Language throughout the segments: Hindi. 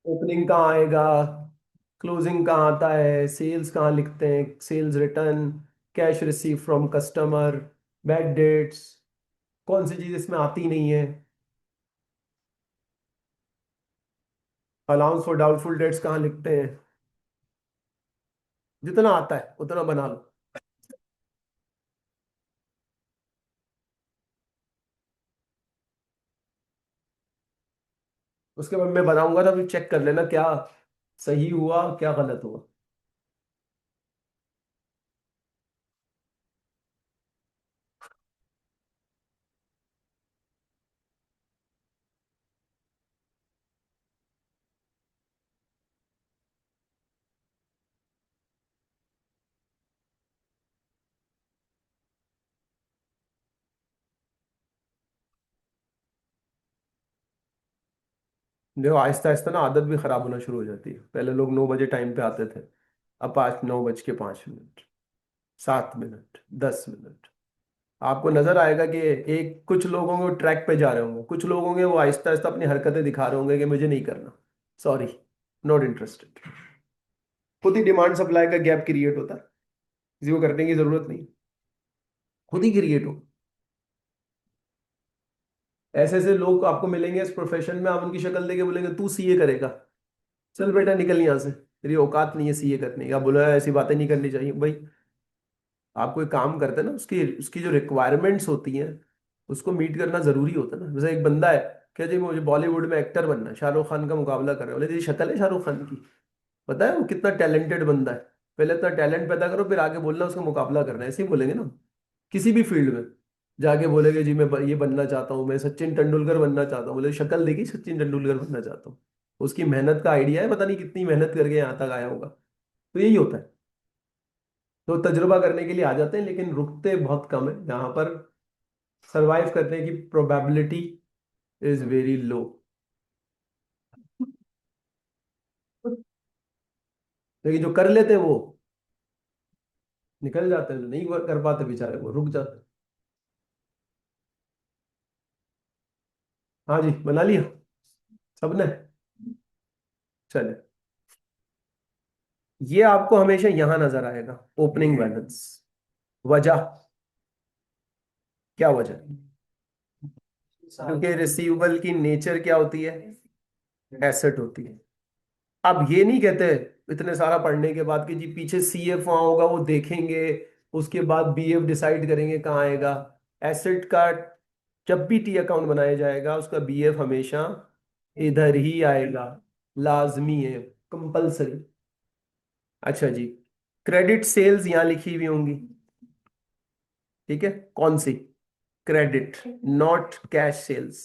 ओपनिंग कहाँ आएगा, क्लोजिंग कहाँ आता है, सेल्स कहाँ लिखते हैं, sales return, cash receive from customer, bad debts, कौन सी चीज इसमें आती नहीं है, अलाउंस फॉर डाउटफुल डेट्स कहाँ लिखते हैं। जितना आता है उतना बना लो। उसके बाद मैं बनाऊंगा ना, फिर चेक कर लेना क्या सही हुआ क्या गलत हुआ। देखो आहिस्ता आहिस्ता ना आदत भी खराब होना शुरू हो जाती है। पहले लोग 9 बजे टाइम पे आते थे, अब 9:05, 7 मिनट, 10 मिनट। आपको नजर आएगा कि एक कुछ लोग होंगे वो ट्रैक पे जा रहे होंगे, कुछ लोग होंगे वो आहिस्ता आहिस्ता अपनी हरकतें दिखा रहे होंगे कि मुझे नहीं करना, सॉरी, नॉट इंटरेस्टेड। खुद ही डिमांड सप्लाई का गैप क्रिएट होता है, किसी को करने की जरूरत नहीं, खुद ही क्रिएट हो। ऐसे ऐसे लोग आपको मिलेंगे इस प्रोफेशन में, आप उनकी शक्ल देके बोलेंगे तू सीए करेगा, चल बेटा निकल यहाँ से, तेरी औकात नहीं है सीए करने की। आप बोला ऐसी बातें नहीं करनी चाहिए भाई। आप कोई काम करते हैं ना, उसकी उसकी जो रिक्वायरमेंट्स होती हैं उसको मीट करना जरूरी होता है ना। जैसे एक बंदा है, क्या जी मुझे बॉलीवुड में एक्टर बनना है, शाहरुख खान का मुकाबला कर रहे हो, बोले तेरी शक्ल है शाहरुख खान की। पता है वो कितना टैलेंटेड बंदा है। पहले इतना टैलेंट पैदा करो, फिर आगे बोलना उसका मुकाबला करना है, ऐसे ही बोलेंगे ना। किसी भी फील्ड में जाके बोलेगे जी मैं ये बनना चाहता हूँ, मैं सचिन तेंदुलकर बनना चाहता हूँ, बोले शक्ल देखी सचिन तेंदुलकर बनना चाहता हूँ। उसकी मेहनत का आइडिया है, पता नहीं कितनी मेहनत करके यहाँ तक आया होगा। तो यही होता है। तो तजुर्बा करने के लिए आ जाते हैं, लेकिन रुकते बहुत कम है यहाँ पर। सरवाइव करने की प्रोबेबिलिटी इज वेरी लो। लेकिन जो कर लेते हैं वो निकल जाते हैं, जो नहीं कर पाते बेचारे वो रुक जाते हैं। हाँ जी, बना लिया सबने। चले, ये आपको हमेशा यहां नजर आएगा, ओपनिंग बैलेंस। वजह, क्या वजह? क्योंकि रिसीवेबल की नेचर क्या होती है, एसेट होती है। अब ये नहीं कहते इतने सारा पढ़ने के बाद कि जी पीछे सीएफ वहां होगा वो देखेंगे, उसके बाद बीएफ डिसाइड करेंगे कहाँ आएगा। एसेट का जब भी टी अकाउंट बनाया जाएगा उसका बीएफ हमेशा इधर ही आएगा, लाजमी है, कंपलसरी। अच्छा जी, क्रेडिट सेल्स यहां लिखी हुई होंगी, ठीक है, कौन सी? Credit, not cash sales.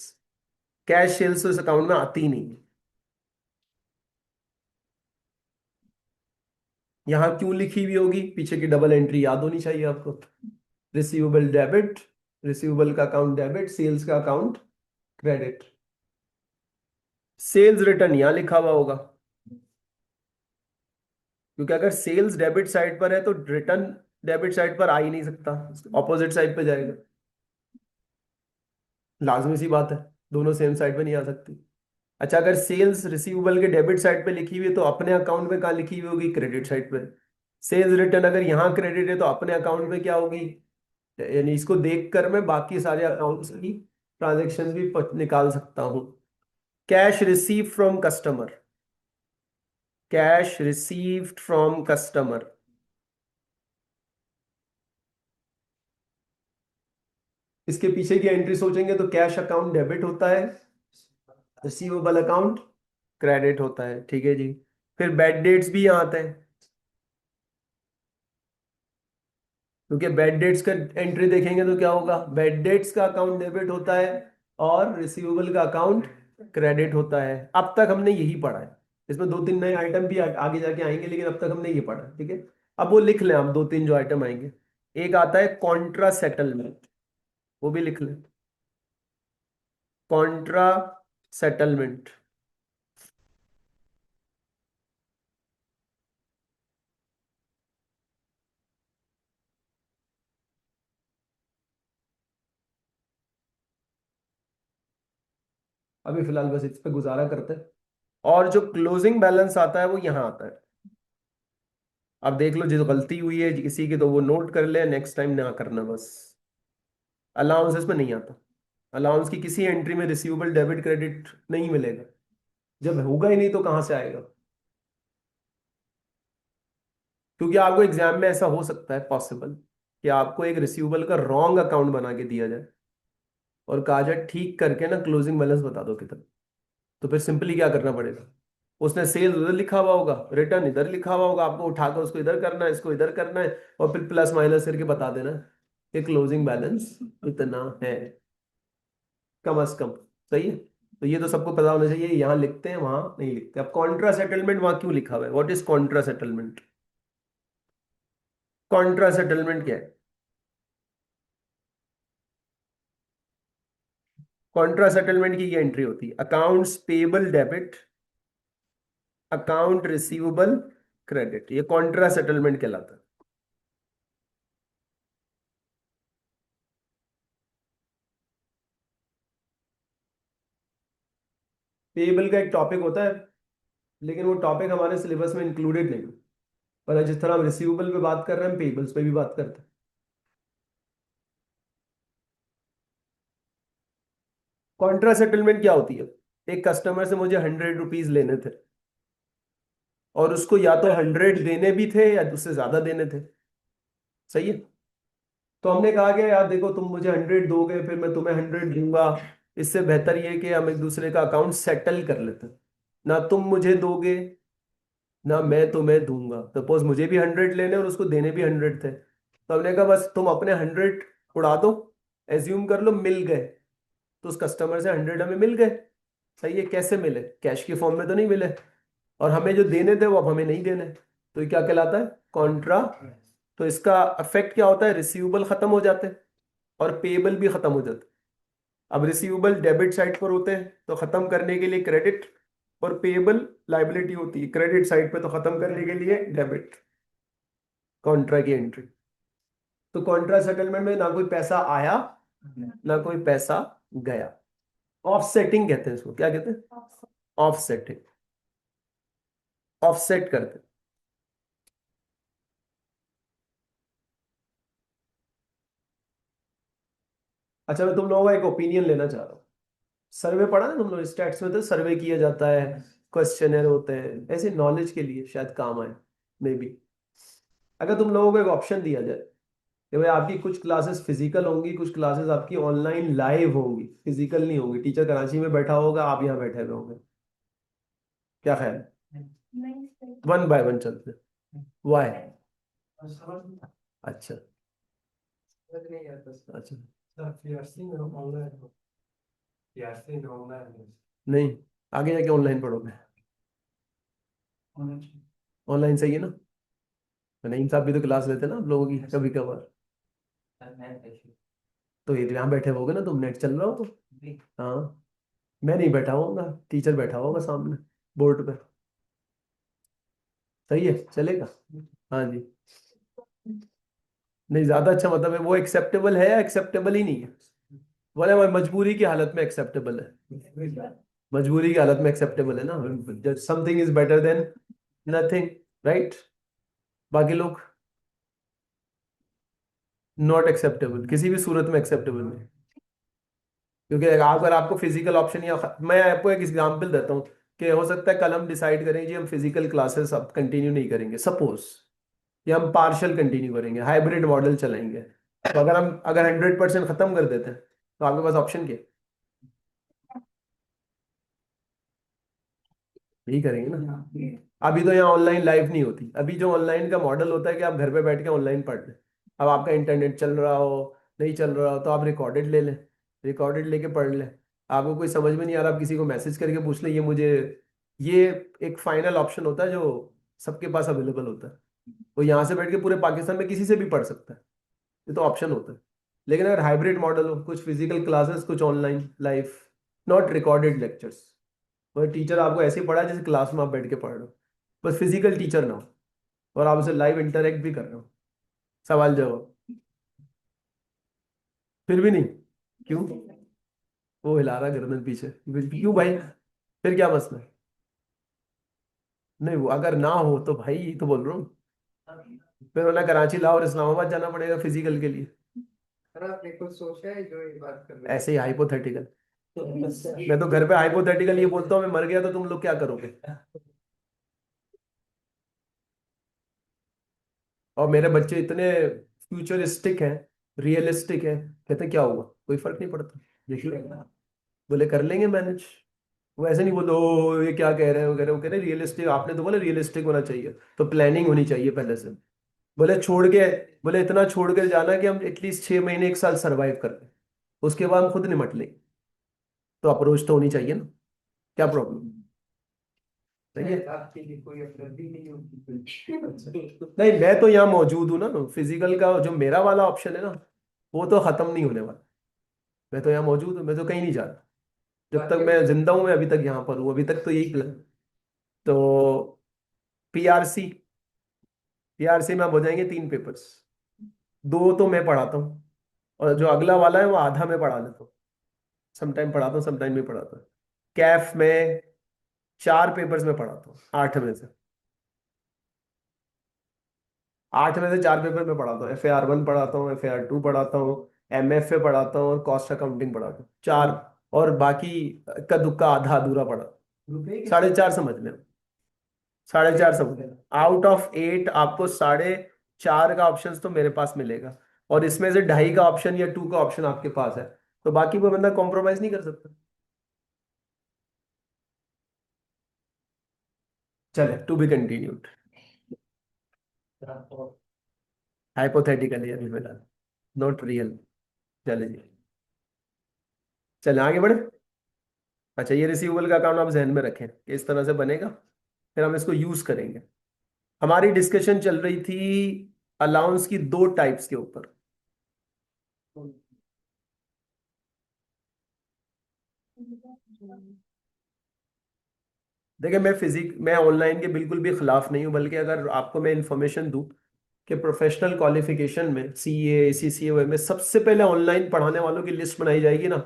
Cash sales तो इस अकाउंट में आती ही नहीं है। यहां क्यों लिखी हुई होगी, पीछे की डबल एंट्री याद होनी चाहिए आपको। रिसीवेबल डेबिट, रिसीवेबल का अकाउंट डेबिट, सेल्स का अकाउंट क्रेडिट। सेल्स रिटर्न यहां लिखा हुआ होगा, क्योंकि अगर सेल्स डेबिट साइड पर है तो रिटर्न डेबिट साइड पर आ ही नहीं सकता, ऑपोजिट साइड पे जाएगा। लाजमी सी बात है, दोनों सेम साइड पे नहीं आ सकती। अच्छा, अगर सेल्स रिसीवेबल के डेबिट साइड पे लिखी हुई है तो अपने अकाउंट में कहाँ लिखी हुई होगी, क्रेडिट साइड पे। सेल्स रिटर्न अगर यहाँ क्रेडिट है तो अपने अकाउंट में क्या होगी, यानी इसको देखकर मैं बाकी सारे अकाउंट्स की ट्रांजेक्शन भी निकाल सकता हूँ। Cash receive from customer, cash received from customer, इसके पीछे की एंट्री सोचेंगे तो कैश अकाउंट डेबिट होता है, रिसीवेबल अकाउंट क्रेडिट होता है, ठीक है जी। फिर बैड डेट्स भी यहाँ आते हैं, क्योंकि बैड डेट्स का एंट्री देखेंगे तो क्या होगा, बैड डेट्स का अकाउंट डेबिट होता है और रिसीवेबल का अकाउंट क्रेडिट होता है। अब तक हमने यही पढ़ा है। इसमें दो तीन नए आइटम भी आगे जाके आएंगे, लेकिन अब तक हमने ये पढ़ा है, ठीक है। अब वो लिख लें, अब दो तीन जो आइटम आएंगे। एक आता है कॉन्ट्रा सेटलमेंट, वो भी लिख लें, कॉन्ट्रा सेटलमेंट। अभी फिलहाल बस इस पे गुजारा करते हैं। और जो क्लोजिंग बैलेंस आता है वो यहाँ आता है। अब देख लो जो गलती हुई है किसी की तो वो नोट कर ले, नेक्स्ट टाइम ना करना बस। अलाउंसेस में नहीं आता। अलाउंस की किसी एंट्री में रिसीवेबल डेबिट क्रेडिट नहीं मिलेगा। जब होगा ही नहीं तो कहां से आएगा? क्योंकि आपको एग्जाम में ऐसा हो सकता है पॉसिबल कि आपको एक रिसीवेबल का रॉन्ग अकाउंट बना के दिया जाए और कहा जाए ठीक करके ना क्लोजिंग बैलेंस बता दो कितना। तो फिर सिंपली क्या करना पड़ेगा? उसने सेल्स उधर लिखा हुआ होगा, रिटर्न इधर लिखा हुआ होगा, आपको उठाकर उसको इधर करना है, इसको इधर करना है, और फिर प्लस माइनस करके बता देना कि क्लोजिंग बैलेंस इतना है कम अज कम। सही है। तो ये तो सबको पता होना चाहिए, यहाँ लिखते हैं वहां नहीं लिखते। अब कॉन्ट्रा सेटलमेंट वहां क्यों लिखा हुआ है? What is Contra settlement? Contra settlement क्या है? कॉन्ट्रा सेटलमेंट की ये एंट्री होती है, accounts payable debit, account receivable credit, ये कॉन्ट्रा सेटलमेंट कहलाता है। पेबल का एक टॉपिक होता है, लेकिन वो टॉपिक हमारे सिलेबस में इंक्लूडेड नहीं है। पर जिस तरह हम रिसीवेबल पे बात कर रहे हैं, हम पेबल्स पे भी बात करते हैं। कॉन्ट्रा सेटलमेंट क्या होती है? एक कस्टमर से मुझे 100 रुपीज लेने थे, और उसको या तो 100 देने भी थे या उससे ज्यादा देने थे। सही है। तो हमने कहा कि यार देखो, तुम मुझे 100 दोगे, फिर मैं तुम्हें 100 दूंगा। इससे बेहतर ये है कि हम एक दूसरे का अकाउंट सेटल कर लेते हैं। ना तुम मुझे दोगे, ना मैं तुम्हें दूंगा। सपोज मुझे भी 100 लेने और उसको देने भी 100 थे, तो हमने कहा बस तुम अपने 100 उड़ा दो, एज्यूम कर लो मिल गए। तो उस कस्टमर से 100 हमें मिल गए। सही है। कैसे मिले? कैश के फॉर्म में तो नहीं मिले, और हमें जो देने थे वो अब हमें नहीं देने। तो ये क्या कहलाता है? कॉन्ट्रा। तो इसका इफेक्ट क्या होता है? रिसीवेबल खत्म हो जाते हैं और पेएबल भी खत्म हो जाते हैं। अब रिसीवेबल डेबिट साइड पर होते हैं तो खत्म करने के लिए क्रेडिट, और पेएबल लाइबिलिटी होती है क्रेडिट साइड पे तो खत्म करने के लिए डेबिट। कॉन्ट्रा की एंट्री। तो कॉन्ट्रा सेटलमेंट में ना कोई पैसा आया, ना कोई पैसा गया। ऑफसेटिंग कहते हैं इसको। क्या कहते हैं? ऑफसेटिंग। ऑफसेट करते हैं। अच्छा, मैं तुम लोगों का एक ओपिनियन लेना चाह रहा हूँ। सर्वे पढ़ा है तुम लोग? स्टैट्स में तो सर्वे किया जाता है, क्वेश्चनर होते हैं, ऐसे नॉलेज के लिए शायद काम आए मे बी। अगर तुम लोगों को एक ऑप्शन दिया जाए कि भाई आपकी कुछ क्लासेस फिजिकल होंगी, कुछ क्लासेस आपकी ऑनलाइन लाइव होंगी, फिजिकल नहीं होंगी, टीचर कराची में बैठा होगा, आप यहाँ बैठे हुए होंगे, क्या ख्याल है? वन बाय वन चलते? वाई? अच्छा। अच्छा। नहीं, आगे जाके ऑनलाइन पढ़ोगे। ऑनलाइन सही है ना? नईम साहब भी तो क्लास लेते हैं ना आप लोगों की कभी कभार। तो ये यहाँ बैठे होगे ना, तुम नेट चल रहा हो तो। हाँ। मैं नहीं बैठा होऊंगा, टीचर बैठा होगा सामने बोर्ड पे। सही है, चलेगा। हाँ जी। नहीं, ज्यादा अच्छा मतलब है वो एक्सेप्टेबल है या एक्सेप्टेबल ही नहीं है? बोले वो मजबूरी की हालत में एक्सेप्टेबल है। मजबूरी की हालत में एक्सेप्टेबल है ना, something is better than nothing. Right. बाकी लोग नॉट एक्सेप्टेबल, किसी भी सूरत में एक्सेप्टेबल नहीं। क्योंकि अगर आपको फिजिकल ऑप्शन, या मैं आपको एक एग्जांपल देता हूँ कि हो सकता है कल हम डिसाइड करें जी हम फिजिकल क्लासेस अब कंटिन्यू नहीं करेंगे सपोज, या हम पार्शियल कंटिन्यू करेंगे, हाइब्रिड मॉडल चलाएंगे। तो अगर 100% खत्म कर देते हैं तो आपके पास ऑप्शन क्या है? यही करेंगे ना। अभी तो यहाँ ऑनलाइन लाइफ नहीं होती, अभी जो ऑनलाइन का मॉडल होता है कि आप घर पे बैठ के ऑनलाइन पढ़ लें। अब आपका इंटरनेट चल रहा हो, नहीं चल रहा हो, तो आप रिकॉर्डेड ले लें, रिकॉर्डेड लेके पढ़ लें। आपको कोई समझ में नहीं आ रहा, आप किसी को मैसेज करके पूछ लें ये मुझे। ये एक फाइनल ऑप्शन होता है जो सबके पास अवेलेबल होता है। वो यहाँ से बैठ के पूरे पाकिस्तान में किसी से भी पढ़ सकता है। ये तो ऑप्शन होता है। लेकिन अगर हाइब्रिड मॉडल हो, कुछ फिजिकल क्लासेस कुछ online life, not recorded lectures, और टीचर आपको ऐसे ही पढ़ा जैसे क्लास में आप बैठ के पढ़ रहे हो, बस फिजिकल टीचर ना हो, और आप उसे लाइव इंटरेक्ट भी कर रहे हो, सवाल जवाब। फिर भी नहीं? क्यों? वो हिला रहा गर्दन पीछे, क्यों भाई? फिर क्या मसला है? नहीं वो अगर ना हो तो भाई यही तो बोल रहा हूँ। फिर वरना कराची लाहौर इस्लामाबाद जाना पड़ेगा फिजिकल के लिए। अरे आपने कुछ सोचा है जो ये बात कर रहे ऐसे ही हाइपोथेटिकल। मैं तो घर पे हाइपोथेटिकल ये बोलता हूँ मैं मर गया तो तुम लोग क्या करोगे। और मेरे बच्चे इतने फ्यूचरिस्टिक हैं, रियलिस्टिक हैं, कहते हैं क्या हुआ कोई फर्क नहीं पड़ता, देखिए बोले कर लेंगे मैनेज। वो ऐसे नहीं बोलो "ओ, ये क्या कह रहे हैं वगैरह", वो कह रहे रियलिस्टिक, आपने तो बोला रियलिस्टिक होना चाहिए, तो प्लानिंग होनी चाहिए पहले से। बोले छोड़ के, बोले इतना छोड़ के जाना कि हम एटलीस्ट 6 महीने 1 साल सरवाइव कर लें, उसके बाद हम खुद निपट लेंगे। तो अप्रोच तो होनी चाहिए ना, क्या प्रॉब्लम। सही है। हैं आपके लिए कोई उपलब्धि नहीं होगी। नहीं मैं तो यहाँ मौजूद हूँ ना, फिजिकल का जो मेरा वाला ऑप्शन है ना, वो तो खत्म नहीं होने वाला। मैं तो यहाँ मौजूद हूँ, मैं तो कहीं नहीं जा रहा। जब तक बाकी मैं जिंदा हूँ मैं अभी तक यहाँ पर हूँ, अभी तक तो यही प्लान। तो पीआरसी, पीआरसी में अब हो जाएंगे 3 पेपर्स। दो तो मैं पढ़ाता हूँ, और जो अगला वाला है वो आधा मैं पढ़ा लेता हूँ। समटाइम पढ़ाता हूँ, समटाइम नहीं पढ़ाता। कैफ में 4 पेपर्स में पढ़ाता हूँ 8 में से। 8 में से 4 पेपर में पढ़ाता हूँ, FAR 1 पढ़ाता हूँ, FAR 2 पढ़ाता हूँ, MFA पढ़ाता हूँ, और कॉस्ट अकाउंटिंग पढ़ाता हूँ 4। और बाकी इक्का दुक्का आधा अधूरा पढ़ा, 4.5 समझ लें। 4.5 समझ लें, आउट ऑफ 8 आपको 4.5 का ऑप्शन तो मेरे पास मिलेगा, और इसमें से 2.5 का ऑप्शन या 2 का ऑप्शन आपके पास है, तो बाकी कोई बंदा कॉम्प्रोमाइज नहीं कर सकता। चले टू बी कंटिन्यूड, हाइपोथेटिकली अभी फिलहाल, नॉट रियल। चले जी, चले आगे बढ़े। अच्छा ये रिसीवेबल का अकाउंट आप जहन में रखें कि इस तरह से बनेगा, फिर हम इसको यूज करेंगे। हमारी डिस्कशन चल रही थी अलाउंस की 2 टाइप्स के ऊपर। देखिए मैं ऑनलाइन के बिल्कुल भी खिलाफ नहीं हूं, बल्कि अगर आपको मैं इंफॉर्मेशन दूं कि प्रोफेशनल क्वालिफिकेशन में CA CCA में सबसे पहले ऑनलाइन पढ़ाने वालों की लिस्ट बनाई जाएगी ना,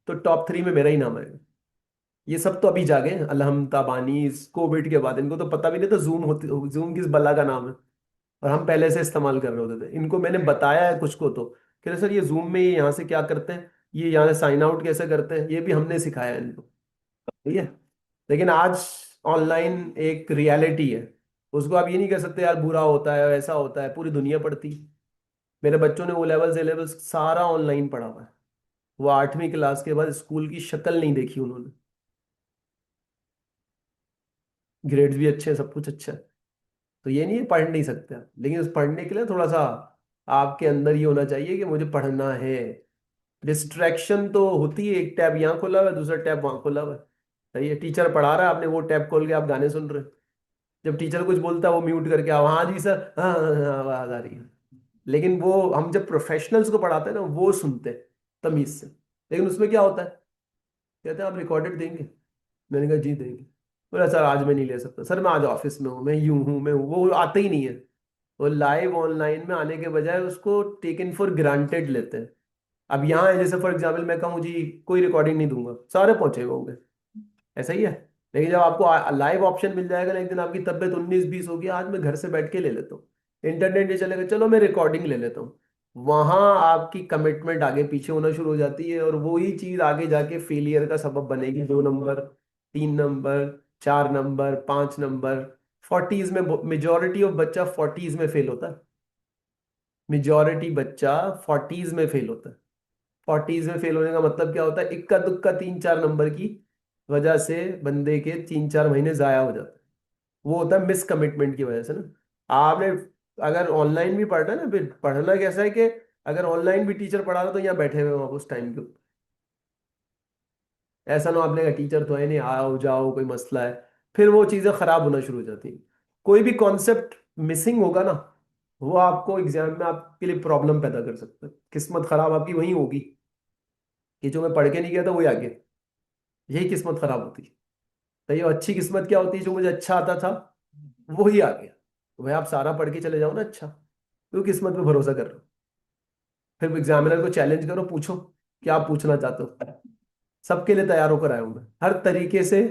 तो टॉप 3 में मेरा ही नाम आएगा। ये सब तो अभी जागे हैं, अलहम ताबानीज कोविड के बाद इनको तो पता भी नहीं था जूम होती, जूम किस बला का नाम है, और हम पहले से इस्तेमाल कर रहे होते थे। इनको मैंने बताया है कुछ को, तो कह रहे सर ये जूम में ये यहाँ से क्या करते हैं, ये यहाँ से साइन आउट कैसे करते हैं, ये भी हमने सिखाया है इनको। ठीक है। लेकिन आज ऑनलाइन एक रियलिटी है, उसको आप ये नहीं कर सकते यार बुरा होता है ऐसा होता है, पूरी दुनिया पढ़ती। मेरे बच्चों ने O लेवल्स सारा ऑनलाइन पढ़ा हुआ है। वो 8वीं क्लास के बाद स्कूल की शक्ल नहीं देखी उन्होंने। ग्रेड्स भी अच्छे हैं, सब कुछ अच्छा है। तो ये नहीं है पढ़ नहीं सकते आप, लेकिन उस पढ़ने के लिए थोड़ा सा आपके अंदर ये होना चाहिए कि मुझे पढ़ना है। डिस्ट्रैक्शन तो होती है, एक टैब यहाँ खोला हुआ है दूसरा टैब वहां खोला हुआ है। सही है, टीचर पढ़ा रहा है, आपने वो टैब खोल के आप गाने सुन रहे हो। जब टीचर कुछ बोलता है वो म्यूट करके आओ, हाँ जी सर, हाँ हाँ हाँ आवाज आ रही है। लेकिन वो हम जब प्रोफेशनल्स को पढ़ाते हैं ना वो सुनते हैं तमीज से। लेकिन उसमें क्या होता है, कहते हैं आप रिकॉर्डेड देंगे। मैंने कहा जी देंगे। बोला सर आज मैं नहीं ले सकता, सर मैं आज ऑफिस में हूँ, मैं यूं हूँ मैं हूँ, वो आते ही नहीं है। वो लाइव ऑनलाइन में आने के बजाय उसको टेकन फॉर ग्रांटेड लेते हैं। अब यहाँ है जैसे फॉर एग्जाम्पल मैं कहूँ जी कोई रिकॉर्डिंग नहीं दूंगा, सारे पहुंचे हुए होंगे, ऐसा ही है। लेकिन जब आपको लाइव ऑप्शन मिल जाएगा ना, एक दिन आपकी तबीयत 19-20 होगी, आज मैं घर से बैठ के ले लेता हूँ, इंटरनेट ये चलेगा चलो मैं रिकॉर्डिंग ले लेता हूँ। वहां आपकी कमिटमेंट आगे पीछे होना शुरू हो जाती है, और वही चीज आगे जाके फेलियर का सबब बनेगी। 2 number, 3 number, 4 number, 5 number. Forties में मेजोरिटी ऑफ बच्चा फोर्टीज में फेल होता है। मेजोरिटी बच्चा फोर्टीज में फेल होता है। फोर्टीज में फेल होने का मतलब क्या होता है, इक्का दुक्का 3-4 नंबर की वजह से बंदे के 3-4 महीने जाया हो जाते हैं। वो होता है मिस कमिटमेंट की वजह से ना। आपने अगर ऑनलाइन भी पढ़ना है ना, फिर पढ़ना कैसा है कि अगर ऑनलाइन भी टीचर पढ़ा रहा तो यहाँ बैठे हुए हो आप उस टाइम के ऊपर। ऐसा ना आपने कहा टीचर तो है नहीं, आओ जाओ कोई मसला है, फिर वो चीजें खराब होना शुरू हो जाती हैं। कोई भी कॉन्सेप्ट मिसिंग होगा ना, वो आपको एग्जाम में आपके लिए प्रॉब्लम पैदा कर सकता है। किस्मत खराब आपकी वही होगी कि जो मैं पढ़ के नहीं गया था वही आ गया। यही किस्मत खराब होती है। तो ये अच्छी किस्मत क्या होती है, जो मुझे अच्छा आता था वो ही आ गया। तो भाई आप सारा पढ़ के चले जाओ ना अच्छा, क्यों किस्मत पे भरोसा कर रहे हो। फिर एग्जामिनर को चैलेंज करो, पूछो क्या आप पूछना चाहते हो। सबके लिए तैयार होकर आया हूं मैं, हर तरीके से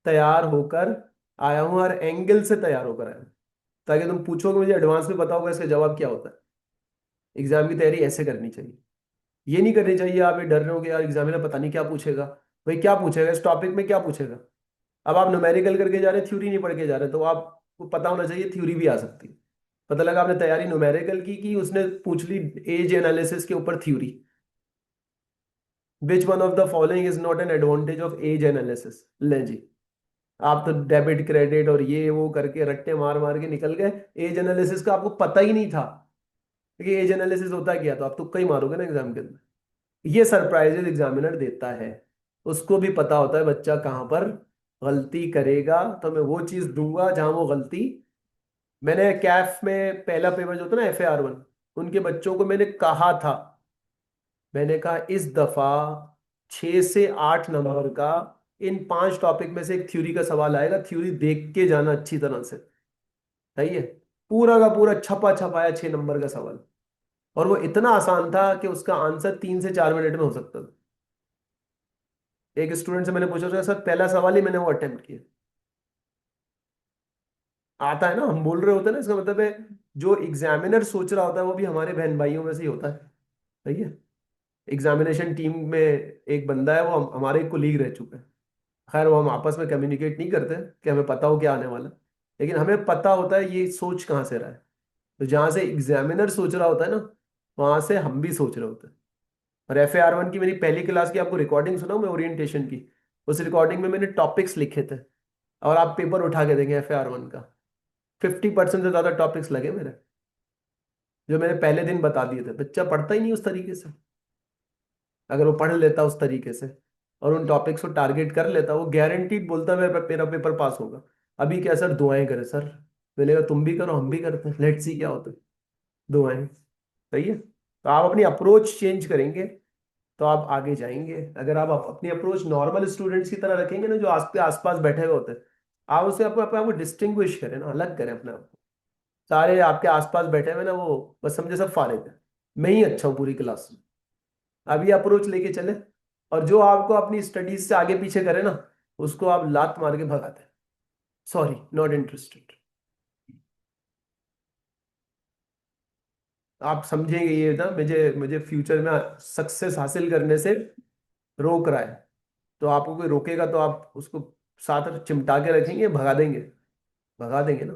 तैयार होकर आया हूँ हर एंगल से तैयार होकर आया हूँ, ताकि तुम पूछोगे मुझे एडवांस में पता होगा इसका जवाब क्या होता है। एग्जाम की तैयारी ऐसे करनी चाहिए। ये नहीं करनी चाहिए आप ये डर रहे हो कि यार एग्जामिनर पता नहीं क्या पूछेगा। भाई क्या पूछेगा, इस टॉपिक में क्या पूछेगा। अब आप न्यूमेरिकल करके जा रहे हैं, थ्योरी नहीं पढ़ के जा रहे, तो आपको पता होना चाहिए थ्योरी भी आ सकती है। पता लगा आपने तैयारी न्यूमेरिकल की उसने पूछ ली एज एनालिसिस के ऊपर theory. Which one of the following is not an advantage of age analysis. ले जी, आप तो डेबिट क्रेडिट और ये वो करके रट्टे मार मार के निकल गए। एज एनालिसिस का आपको पता ही नहीं था कि एज एनालिसिस होता क्या, तो आप तुक्का ही मारोगे ना एग्जाम के अंदर। ये सरप्राइजेज एग्जामिनर देता है। उसको भी पता होता है बच्चा कहाँ पर गलती करेगा, तो मैं वो चीज दूंगा जहां वो गलती। मैंने कैफ में पहला पेपर जो था ना FAR 1, उनके बच्चों को मैंने कहा था, मैंने कहा इस दफा 6 से 8 नंबर का इन 5 टॉपिक में से एक थ्योरी का सवाल आएगा, थ्योरी देख के जाना अच्छी तरह से। सही है। पूरा का पूरा छपा छपाया 6 नंबर का सवाल। और वो इतना आसान था कि उसका आंसर 3 से 4 मिनट में हो सकता था। एक स्टूडेंट से मैंने पूछा था सर पहला सवाल ही मैंने वो अटेम्प्ट किया। आता है ना, हम बोल रहे होते हैं ना, इसका मतलब है जो एग्जामिनर सोच रहा होता है वो भी हमारे बहन भाइयों में से ही होता है। सही है। एग्जामिनेशन टीम में एक बंदा है, वो हमारे कोलीग रह चुका है। खैर वो हम आपस में कम्युनिकेट नहीं करते कि हमें पता हो क्या आने वाला है, लेकिन हमें पता होता है ये सोच कहाँ से रहा है। तो जहां से एग्जामिनर सोच रहा होता है ना, वहां से हम भी सोच रहे होते हैं। और FAR 1 की मेरी पहली क्लास की आपको रिकॉर्डिंग सुनाऊं मैं, ओरिएंटेशन की। उस रिकॉर्डिंग में मैंने टॉपिक्स लिखे थे, और आप पेपर उठा के देंगे FAR 1 का, 50% से ज्यादा टॉपिक्स लगे मेरे, जो मैंने पहले दिन बता दिए थे। बच्चा पढ़ता ही नहीं उस तरीके से। अगर वो पढ़ लेता उस तरीके से और उन टॉपिक्स को टारगेट कर लेता, वो गारंटीड बोलता मेरा पेपर पास होगा। अभी क्या सर, दुआएं करें सर। मैंने कहा तुम भी करो हम भी करते हैं, लेट्स सी क्या होता है। दुआएं। सही है। तो आप अपनी अप्रोच चेंज करेंगे तो आप आगे जाएंगे। अगर आप अपनी अप्रोच नॉर्मल स्टूडेंट्स की तरह रखेंगे ना, जो आसपास बैठे हुए होते हैं, आप उससे अपने आप को डिस्टिंग्विश करें ना, अलग करें अपने आप को। सारे आपके आसपास बैठे हुए ना, वो बस समझे सब फारिग है, मैं ही अच्छा हूँ पूरी क्लास में। अब ये अप्रोच लेके चले, और जो आपको अपनी स्टडीज से आगे पीछे करे ना, उसको आप लात मार के भगाते हैं, सॉरी नॉट इंटरेस्टेड। आप समझेंगे ये ना, मुझे मुझे फ्यूचर में सक्सेस हासिल करने से रोक रहा है, तो आपको कोई रोकेगा तो आप उसको साथ चिमटा के रखेंगे, भगा देंगे। भगा देंगे ना।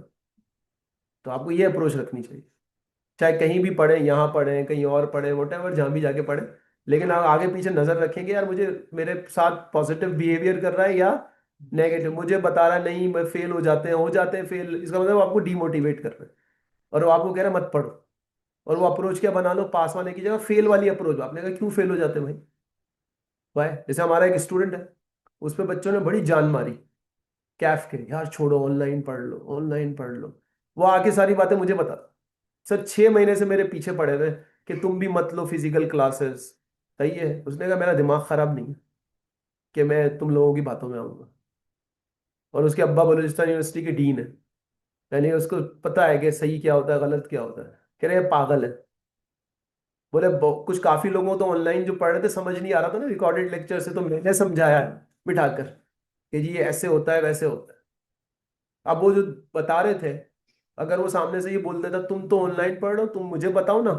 तो आपको ये अप्रोच रखनी चाहिए। चाहे कहीं भी पढ़े, यहाँ पढ़े कहीं और पढ़े, वोटेवर जहाँ भी जाके पढ़े, लेकिन आप आगे पीछे नजर रखेंगे यार, मुझे मेरे साथ पॉजिटिव बिहेवियर कर रहा है या नेगेटिव, मुझे बता रहा है नहीं मैं फेल हो जाते हैं फेल, इसका मतलब वो आपको डिमोटिवेट कर रहे हैं। और वो आपको कह रहा है मत पढ़ो। और वो अप्रोच क्या बना लो, पास वाले की जगह फेल वाली अप्रोच। आपने कहा क्यों फेल हो जाते हैं भाई। वाई, जैसे हमारा एक स्टूडेंट है, उस पर बच्चों ने बड़ी जान मारी कैफ के, यार छोड़ो ऑनलाइन पढ़ लो ऑनलाइन पढ़ लो। वो आके सारी बातें मुझे बता, सर 6 महीने से मेरे पीछे पड़े हुए कि तुम भी मत लो फिजिकल क्लासेस। सही है। उसने कहा मेरा दिमाग खराब नहीं है कि मैं तुम लोगों की बातों में आऊंगा। और उसके अब्बा बलूचिस्तान यूनिवर्सिटी के डीन है, यानी उसको पता है कि सही क्या होता है गलत क्या होता है। कह रहे हैं पागल है। बोले कुछ काफी लोगों तो ऑनलाइन जो पढ़ रहे थे समझ नहीं आ रहा था ना रिकॉर्डेड लेक्चर से, तो मैंने समझाया है बिठाकर कि जी ये ऐसे होता है वैसे होता है। अब वो जो बता रहे थे, अगर वो सामने से ये बोल देता तुम तो ऑनलाइन पढ़ रहे हो तुम मुझे बताओ ना,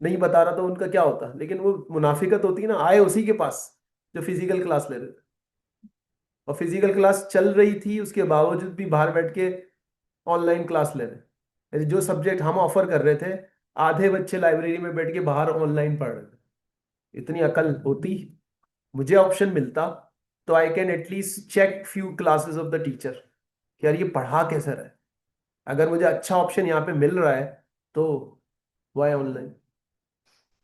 नहीं बता रहा तो उनका क्या होता। लेकिन वो मुनाफिकत होती है ना, आए उसी के पास जो फिजिकल क्लास ले रहे थे। और फिजिकल क्लास चल रही थी उसके बावजूद भी बाहर बैठ के ऑनलाइन क्लास ले रहे। यानी जो सब्जेक्ट हम ऑफर कर रहे थे, आधे बच्चे लाइब्रेरी में बैठ के बाहर ऑनलाइन पढ़ रहे थे। इतनी अकल होती, मुझे ऑप्शन मिलता, तो I can at least check few classes of the teacher कि यार ये पढ़ा कैसे रहा है। अगर मुझे अच्छा ऑप्शन यहाँ पे मिल रहा है तो वाई ऑनलाइन,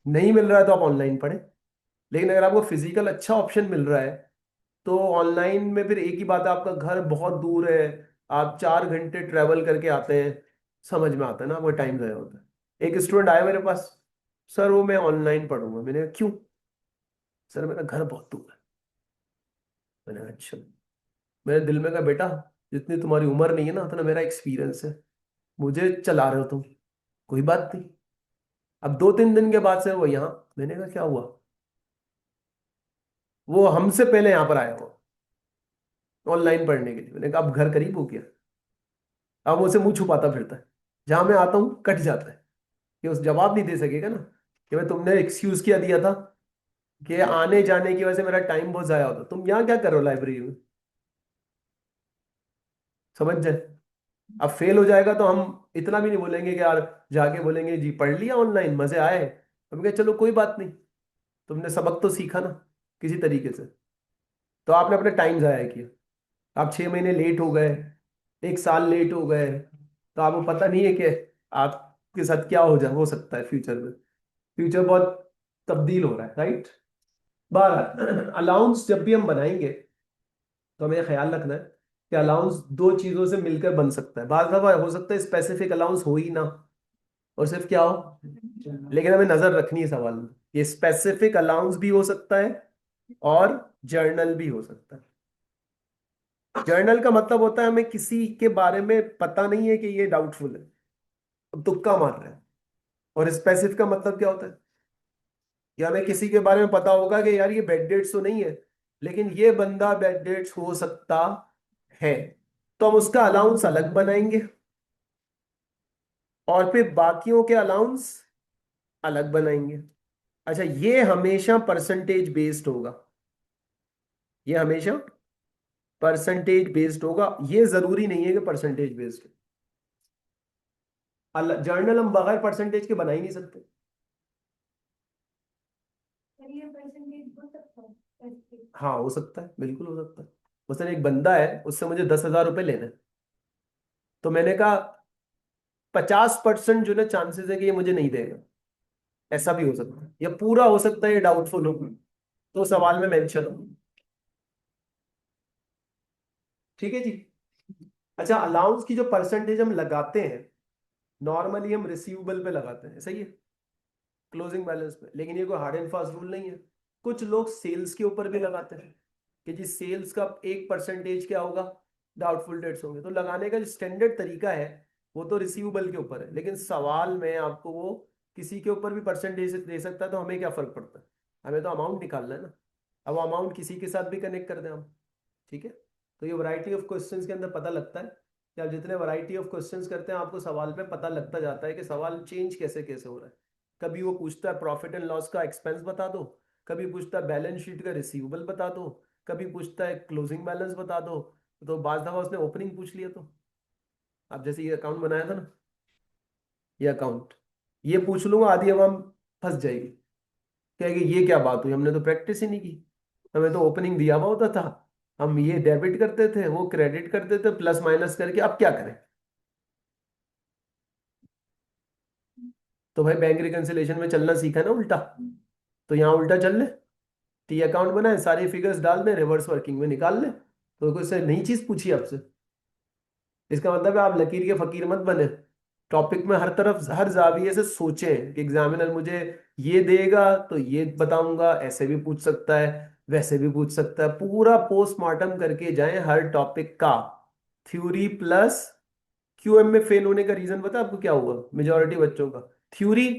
नहीं मिल रहा है तो आप ऑनलाइन पढ़ें। लेकिन अगर आपको फिजिकल अच्छा ऑप्शन मिल रहा है, तो ऑनलाइन में फिर एक ही बात है, आपका घर बहुत दूर है, आप 4 घंटे ट्रेवल करके आते हैं, समझ में आता है ना, आपका टाइम ज़ाया होता है। एक स्टूडेंट आया मेरे पास, सर वो मैं ऑनलाइन पढ़ूंगा। मैंने कहा क्यों। सर मेरा घर बहुत दूर है। मैंने कहा अच्छा। मेरे दिल में कहा बेटा, जितनी तुम्हारी उम्र नहीं है ना उतना मेरा एक्सपीरियंस है, मुझे चला रहे हो तुम, कोई बात नहीं। अब 2-3 दिन के बाद से वो यहाँ, मैंने कहा क्या हुआ। वो हमसे पहले यहाँ पर आया हो, ऑनलाइन पढ़ने के लिए। मैंने कहा अब घर करीब हो गया। अब मुझसे मुंह छुपाता फिरता है, जहां मैं आता हूँ कट जाता है। कि उस जवाब नहीं दे सकेगा ना कि मैं, तुमने एक्सक्यूज किया दिया था कि आने जाने की वजह से मेरा टाइम बहुत जाया होता, तुम यहाँ क्या कर रहे हो लाइब्रेरी में। समझ जाए। अब फेल हो जाएगा तो हम इतना भी नहीं बोलेंगे कि यार, जाके बोलेंगे जी पढ़ लिया ऑनलाइन मजे आए, हम कहे चलो कोई बात नहीं, तुमने सबक तो सीखा ना किसी तरीके से। तो आपने अपना टाइम जाया किया। आप 6 महीने लेट हो गए, 1 साल लेट हो गए, तो आपको पता नहीं है कि आपके साथ क्या हो सकता है फ्यूचर में। फ्यूचर बहुत तब्दील हो रहा है, राइट। 12 अलाउंस जब भी हम बनाएंगे तो हमें ख्याल रखना है कि अलाउंस दो चीजों से मिलकर बन सकता है। बार दफा हो सकता है स्पेसिफिक अलाउंस हो ही ना, और सिर्फ क्या हो, लेकिन हमें नजर रखनी है सवाल में, ये स्पेसिफिक अलाउंस भी हो सकता है और जर्नल भी हो सकता है। जर्नल का मतलब होता है हमें किसी के बारे में पता नहीं है कि ये डाउटफुल है, अब तुक्का मार रहे हैं। और स्पेसिफिक का मतलब क्या होता है कि हमें किसी के बारे में पता होगा कि यार ये बेड डेट्स तो नहीं है, लेकिन ये बंदा बेड डेट्स हो सकता है, तो हम उसका अलाउंस अलग बनाएंगे और फिर बाकियों के अलाउंस अलग बनाएंगे। अच्छा, ये हमेशा परसेंटेज बेस्ड होगा, ये हमेशा परसेंटेज बेस्ड होगा, ये जरूरी नहीं है कि परसेंटेज बेस्ड। जर्नल हम बगैर परसेंटेज के बना ही नहीं सकते। ये परसेंटेज हो सकता है। हाँ हो सकता है, बिल्कुल हो सकता है। मसलन एक बंदा है, उससे मुझे 10,000 रुपये लेने हैं, तो मैंने कहा 50% जो ना चांसेस है कि ये मुझे नहीं देगा। ऐसा भी हो सकता है, या पूरा हो सकता है ये डाउटफुल हो, तो सवाल में मेंशन हो। ठीक है जी। अच्छा, अलाउंस की जो परसेंटेज हम लगाते हैं, नॉर्मली हम रिसीवेबल पे लगाते हैं, सही है, क्लोजिंग बैलेंस पे। लेकिन ये कोई हार्ड एंड फास्ट रूल नहीं है। कुछ लोग सेल्स के ऊपर भी लगाते हैं कि जी सेल्स का 1% क्या होगा, डाउटफुल डेट्स होंगे। तो लगाने का जो स्टैंडर्ड तरीका है वो तो रिसीवेबल के ऊपर है, लेकिन सवाल में आपको वो किसी के ऊपर भी परसेंटेज दे सकता है, तो हमें क्या फर्क पड़ता है, हमें तो अमाउंट निकालना है ना। अब अमाउंट किसी के साथ भी कनेक्ट कर दें हम, ठीक है। तो ये वैरायटी ऑफ क्वेश्चंस के अंदर पता लगता है कि आप जितने वैरायटी ऑफ क्वेश्चंस करते हैं आपको सवाल पे पता लगता जाता है कि सवाल चेंज कैसे कैसे हो रहा है। कभी वो पूछता है प्रॉफिट एंड लॉस का एक्सपेंस बता दो, कभी पूछता है बैलेंस शीट का रिसीवेबल बता दो, कभी पूछता है क्लोजिंग बैलेंस बता दो। तो बाज दफा उसने ओपनिंग पूछ लिया, तो आप जैसे ये अकाउंट बनाया था ना, ये अकाउंट, ये पूछ लूंगा आधी आवाम फंस जाएगी, कहेगी ये क्या बात हुई, हमने तो प्रैक्टिस ही नहीं की, हमें तो ओपनिंग दिया हुआ होता था, हम ये डेबिट करते थे वो क्रेडिट करते थे प्लस माइनस करके, अब क्या करें। तो भाई बैंक रिकंसिलेशन में चलना सीखा ना उल्टा, तो यहाँ उल्टा चल ले। टी अकाउंट बनाए, सारी फिगर्स डाल दें, रिवर्स वर्किंग में निकाल ले, तो कोई से नई चीज पूछी आपसे। इसका मतलब है आप लकीर के फकीर मत बने, टॉपिक में हर तरफ हर जाविये से सोचें कि एग्जामिनर मुझे ये देगा तो ये बताऊंगा, ऐसे भी पूछ सकता है, वैसे भी पूछ सकता है, पूरा पोस्टमार्टम करके जाएं हर टॉपिक का। थ्योरी प्लस क्यूएम में फेल होने का रीजन पता है आपको क्या हुआ, मेजोरिटी बच्चों का, थ्योरी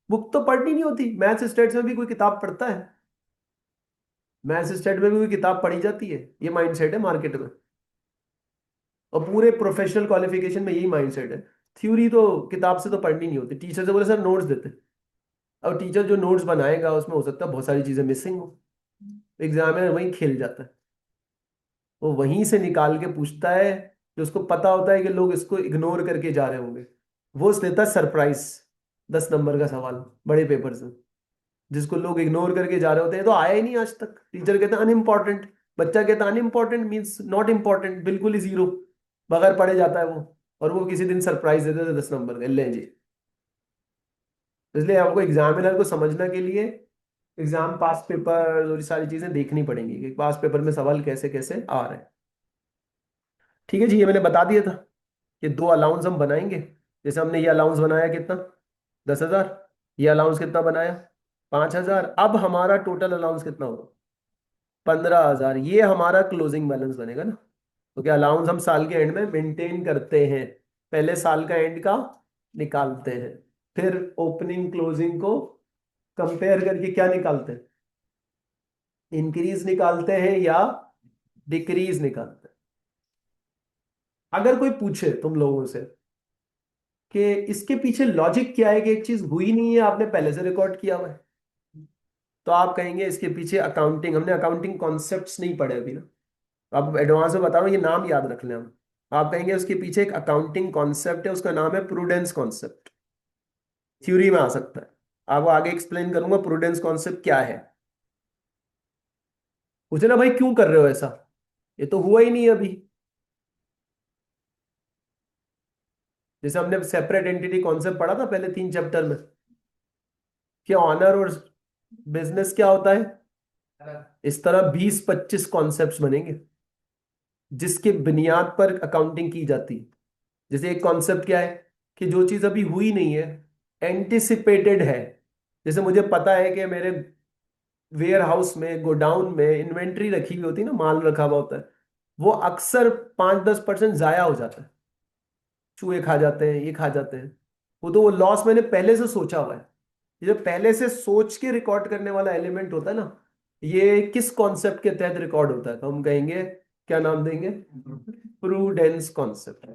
बुक तो पढ़नी नहीं होती। मैथ्स स्टेट्स में भी कोई किताब पढ़ता है, मैथ्स स्टेट में भी कोई किताब पढ़ी जाती है, ये माइंडसेट है मार्केट में, और पूरे प्रोफेशनल क्वालिफिकेशन में यही माइंडसेट है। थ्योरी तो किताब से तो पढ़नी नहीं होती, टीचर से बोले सर नोट्स देते, अब टीचर जो नोट्स बनाएगा उसमें हो सकता है बहुत सारी चीजें मिसिंग हो, एग्जामिनर वहीं खेल जाता है, वो वहीं से निकाल के पूछता है, जो उसको पता होता है कि लोग इसको इग्नोर करके जा रहे होंगे, वो देता है सरप्राइज, 10 नंबर का सवाल बड़े पेपर से, जिसको लोग इग्नोर करके जा रहे होते हैं, तो आया ही नहीं आज तक, टीचर कहते हैं अनइम्पॉर्टेंट, बच्चा कहता है अनइम्पॉर्टेंट मीन्स नॉट इम्पॉर्टेंट, बिल्कुल ही जीरो, बगैर पढ़े जाता है वो, और वो किसी दिन सरप्राइज देते थे 10 नंबर के, ले जी। इसलिए आपको एग्जामिनर को समझने के लिए एग्जाम पास पेपर और ये सारी चीजें देखनी पड़ेंगी कि पास पेपर में सवाल कैसे कैसे आ रहे हैं। ठीक है जी, ये मैंने बता दिया था कि दो अलाउंस हम बनाएंगे। जैसे हमने ये अलाउंस बनाया कितना, 10,000, ये अलाउंस कितना बनाया, 5,000, अब हमारा टोटल अलाउंस कितना होगा, 15,000, ये हमारा क्लोजिंग बैलेंस बनेगा ना। तो क्या अलाउंस हम साल के एंड में मेंटेन करते हैं, पहले साल का एंड का निकालते हैं, फिर ओपनिंग क्लोजिंग को कंपेयर करके क्या निकालते हैं, इंक्रीज निकालते हैं या डिक्रीज निकालते हैं। अगर कोई पूछे तुम लोगों से कि इसके पीछे लॉजिक क्या है कि एक चीज हुई नहीं है, आपने पहले से रिकॉर्ड किया हुआ है, तो आप कहेंगे इसके पीछे अकाउंटिंग, हमने अकाउंटिंग कॉन्सेप्ट्स नहीं पढ़े अभी ना, आप एडवांस में बता रहा हूँ, ये नाम याद रख लें हम। आप कहेंगे उसके पीछे एक अकाउंटिंग कॉन्सेप्ट है, उसका नाम है प्रूडेंस कॉन्सेप्ट। थ्योरी में आ सकता है, आपको आगे एक्सप्लेन करूंगा प्रूडेंस कॉन्सेप्ट क्या है। पूछे ना भाई क्यों कर रहे हो ऐसा, ये तो हुआ ही नहीं अभी। जैसे हमने सेपरेट एंटिटी कॉन्सेप्ट पढ़ा था पहले 3 चैप्टर में, कि ऑनर और बिजनेस क्या होता है, इस तरह 20-25 कॉन्सेप्ट्स बनेंगे जिसके बुनियाद पर अकाउंटिंग की जाती है। जैसे एक कॉन्सेप्ट क्या है, कि जो चीज अभी हुई नहीं है, एंटिसिपेटेड है। जैसे मुझे पता है कि मेरे वेयर हाउस में, गोडाउन में इन्वेंट्री रखी हुई होती है ना, माल रखा हुआ होता है, वो अक्सर 5-10% जाया हो जाता है, चूहे खा जाते हैं, ये खा जाते हैं। वो तो वो लॉस मैंने पहले से सोचा हुआ है। ये जो पहले से सोच के रिकॉर्ड करने वाला एलिमेंट होता है ना, ये किस कॉन्सेप्ट के तहत रिकॉर्ड होता है, तो हम कहेंगे, क्या नाम देंगे, प्रूडेंस कॉन्सेप्ट।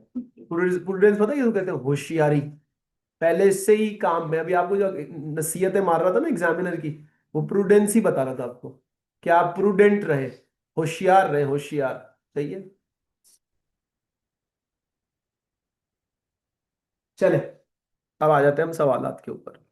प्रूडेंस पता है किसको कहते हैं, होशियारी। पहले से ही काम में, अभी आपको जो नसीहतें मार रहा था ना एग्जामिनर की, वो प्रूडेंस ही बता रहा था आपको, कि आप प्रूडेंट रहे, होशियार रहे, होशियार। सही है। चले, अब आ जाते हैं हम सवालात के ऊपर।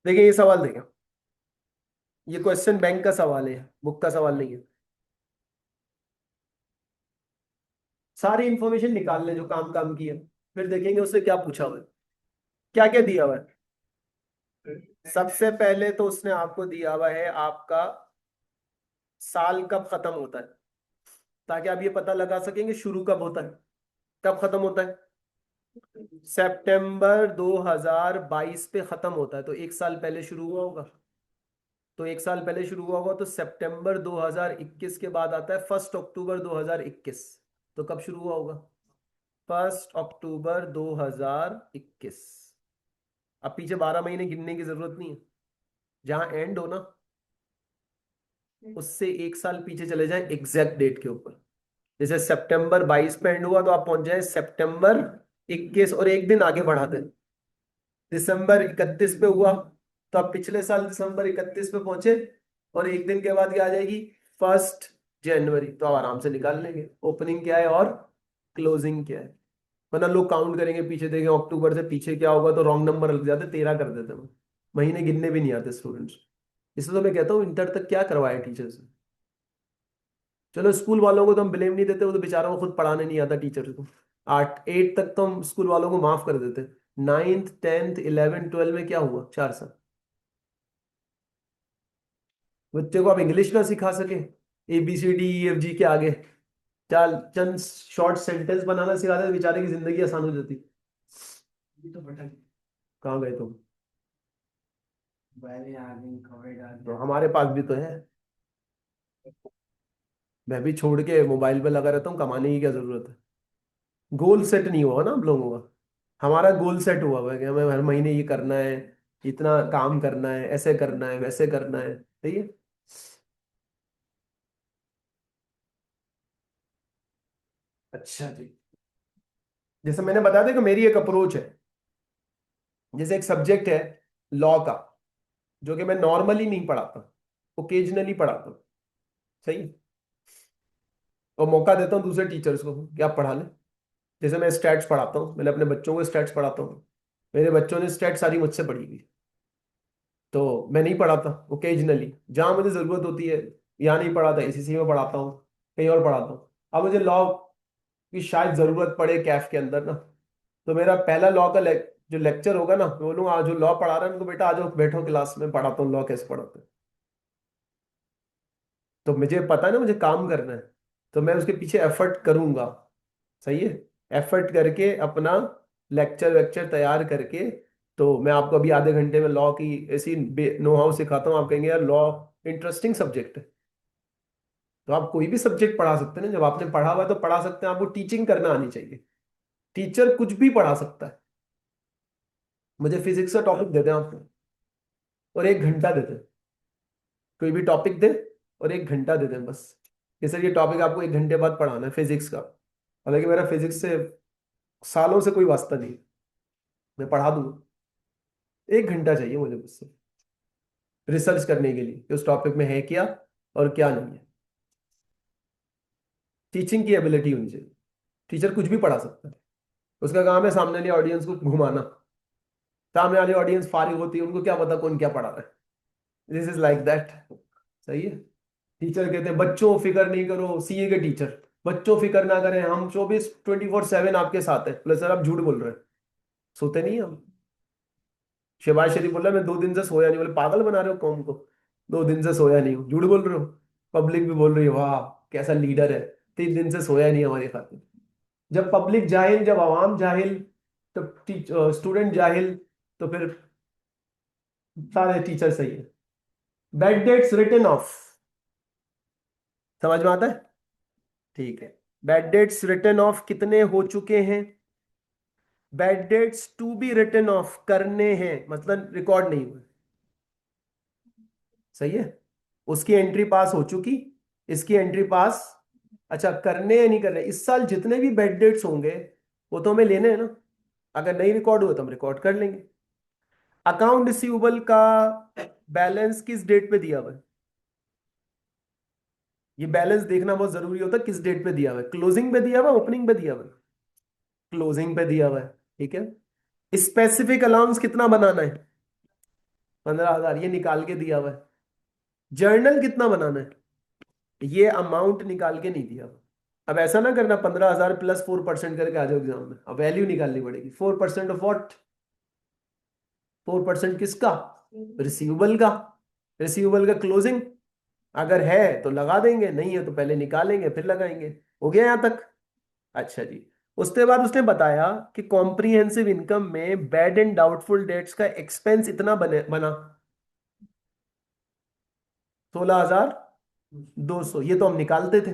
देखिए ये सवाल देखिए, ये क्वेश्चन बैंक का सवाल है, बुक का सवाल नहीं है। सारी इंफॉर्मेशन निकाल लें जो काम काम की है, फिर देखेंगे उससे क्या पूछा हुआ है, क्या क्या दिया हुआ है। सबसे पहले तो उसने आपको दिया हुआ है आपका साल कब खत्म होता है, ताकि आप ये पता लगा सकेंगे शुरू कब होता है, कब खत्म होता है। सितंबर 2022 पे खत्म होता है, तो एक साल पहले शुरू हुआ होगा। तो एक साल पहले शुरू हुआ होगा, तो सितंबर 2021 के बाद आता है 1 अक्टूबर 2021। तो कब शुरू हुआ होगा, 1 अक्टूबर 2021। अब पीछे 12 महीने गिनने की जरूरत नहीं है, जहां एंड हो ना उससे एक साल पीछे चले जाए एग्जैक्ट डेट के ऊपर। जैसे सितंबर 22 पे एंड हुआ, तो आप पहुंच जाए सितंबर 21 और एक दिन आगे बढ़ा दें, दिसंबर 31 पे हुआ, तो आप पिछले साल दिसंबर 31 पे पहुंचे, और एक दिन के बाद क्या आ जाएगी, 1 जनवरी। तो आप आराम से निकाल लेंगे ओपनिंग क्या है और क्लोजिंग क्या है। वरना लोग काउंट करेंगे पीछे, देखेंगे अक्टूबर से पीछे क्या होगा, तो रॉन्ग नंबर लग जाते, 13 कर देते हैं, महीने गिनने भी नहीं आते स्टूडेंट्स। इसलिए तो मैं कहता हूँ इंटर तक क्या करवाया टीचर से। चलो स्कूल वालों को तो हम ब्लेम नहीं देते, वो तो बेचारों को खुद पढ़ाने नहीं आता टीचर को। 8 8 तक तो हम स्कूल वालों को माफ कर देते, 9th 10th 11th 12 में क्या हुआ, 4 साल। बच्चे को आप इंग्लिश ना सिखा सके, ABCDEFG के आगे चार चंद शॉर्ट सेंटेंस बनाना सिखा दे, बेचारे की जिंदगी आसान हो जाती। ये तो बटन कहाँ गए तुम, पहले आ गई कवर डाल तो दिया। हमारे पास भी तो है। मैं भी छोड़ के मोबाइल पे लगा रहता हूँ, कमाने की क्या जरूरत है। गोल सेट नहीं हुआ ना हम लोगों का, हमारा गोल सेट हुआ हुआ है कि हमें हर महीने ये करना है, इतना काम करना है, ऐसे करना है, वैसे करना है। सही है। अच्छा जी, जैसे मैंने बताया था कि मेरी एक अप्रोच है, जैसे एक सब्जेक्ट है लॉ का, जो कि मैं नॉर्मली नहीं पढ़ाता, ओकेजनली पढ़ाता हूँ। सही है? और मौका देता हूँ दूसरे टीचर्स को कि आप पढ़ा लें। जैसे मैं स्टैट्स पढ़ाता हूँ, मैंने अपने बच्चों को स्टैट्स पढ़ाता हूँ, मेरे बच्चों ने स्टैट्स सारी मुझसे पढ़ी हुई, तो मैं नहीं पढ़ाता, ओकेजनली जहां मुझे जरूरत होती है। यहाँ नहीं पढ़ाता, ACC में पढ़ाता हूँ, कहीं और पढ़ाता हूँ। अब मुझे लॉ की शायद जरूरत पड़े कैफ के अंदर ना, तो मेरा पहला लॉ का जो लेक्चर होगा ना, मैं बोलूंगा आज जो लॉ पढ़ा रहा है उनको, बेटा आ जाओ बैठो क्लास में, पढ़ाता हूँ लॉ कैसे पढ़ाते हैं। तो मुझे पता है ना मुझे काम करना है, तो मैं उसके पीछे एफर्ट करूंगा। सही है। एफर्ट करके अपना लेक्चर वेक्चर तैयार करके, तो मैं आपको अभी आधे घंटे में लॉ की ऐसी नो हाउ सिखाता हूँ, आप कहेंगे यार लॉ इंटरेस्टिंग सब्जेक्ट है। तो आप कोई भी सब्जेक्ट पढ़ा सकते हैं ना, जब आपने पढ़ा हुआ है तो पढ़ा सकते हैं, आपको टीचिंग करना आनी चाहिए। टीचर कुछ भी पढ़ा सकता है। मुझे फिजिक्स का टॉपिक दे दें आपको और 1 घंटा दे दें, कोई भी टॉपिक दे और 1 घंटा दे दें बस, कि सर ये टॉपिक आपको 1 घंटे बाद पढ़ाना है फिजिक्स का। हालांकि मेरा फिजिक्स से सालों से कोई वास्ता नहीं है, मैं पढ़ा दूंगा। 1 घंटा चाहिए मुझे बस रिसर्च करने के लिए कि उस टॉपिक में है क्या और क्या नहीं है। टीचिंग की एबिलिटी होनी चाहिए। टीचर कुछ भी पढ़ा सकता है, उसका काम है सामने वाली ऑडियंस को घुमाना। सामने वाली ऑडियंस फारिग होती है, उनको क्या पता कौन क्या पढ़ा रहा है। This is like that. सही है। टीचर कहते हैं बच्चों फिक्र नहीं करो, सीए के टीचर, बच्चों फिक्र ना करें, हम 24/7 आपके साथ है। बोले सर आप झूठ बोल रहे हैं, सोते नहीं हैं हम। शहबाज शरीफ बोला मैं 2 दिन से सोया नहीं। बोले पागल बना रहे हो कौम को, 2 दिन से सोया नहीं हूँ, झूठ बोल रहे हो। पब्लिक भी बोल रही है वाह कैसा लीडर है, 3 दिन से सोया नहीं हमारे खातिर। जब पब्लिक जाहिल, जब आवाम जाहिल, तो स्टूडेंट जाहिल, तो फिर सारे टीचर सही है। बैड डेट्स रिटन ऑफ, समझ में आता है? ठीक है। बैड डेट्स रिटन ऑफ कितने हो चुके हैं? Bad debts to be written off करने हैं, मतलब रिकॉर्ड नहीं हुए। सही है। उसकी एंट्री पास हो चुकी, इसकी एंट्री पास। अच्छा करने या नहीं करने, इस साल जितने भी बैड डेट्स होंगे वो तो हमें लेने हैं ना। अगर नहीं रिकॉर्ड हुआ तो हम रिकॉर्ड कर लेंगे। अकाउंट रिसीवेबल का बैलेंस किस डेट पे दिया हुआ है? ये बैलेंस देखना बहुत जरूरी होता है, किस डेट पे दिया हुआ है, क्लोजिंग पे दिया हुआ है, ओपनिंग पे दिया हुआ है? क्लोजिंग पे दिया हुआ है। ठीक है। स्पेसिफिक अलाउंस कितना बनाना है? 15,000, ये निकाल के दिया हुआ है। जर्नल कितना बनाना है? ये अमाउंट निकाल के नहीं दिया हुआ। अब ऐसा ना करना 15,000 प्लस 4% करके आ जाओ एग्जाम में, अब वैल्यू निकालनी पड़ेगी। 4% ऑफ वॉट? 4% किसका? रिसीवेबल का। रिसीवेबल का क्लोजिंग अगर है तो लगा देंगे, नहीं है तो पहले निकालेंगे फिर लगाएंगे। हो गया यहां तक? अच्छा जी। उसके बाद उसने बताया कि कॉम्प्रिहेंसिव इनकम में बैड एंड डाउटफुल डेट्स का एक्सपेंस इतना बना 16,200। ये तो हम निकालते थे।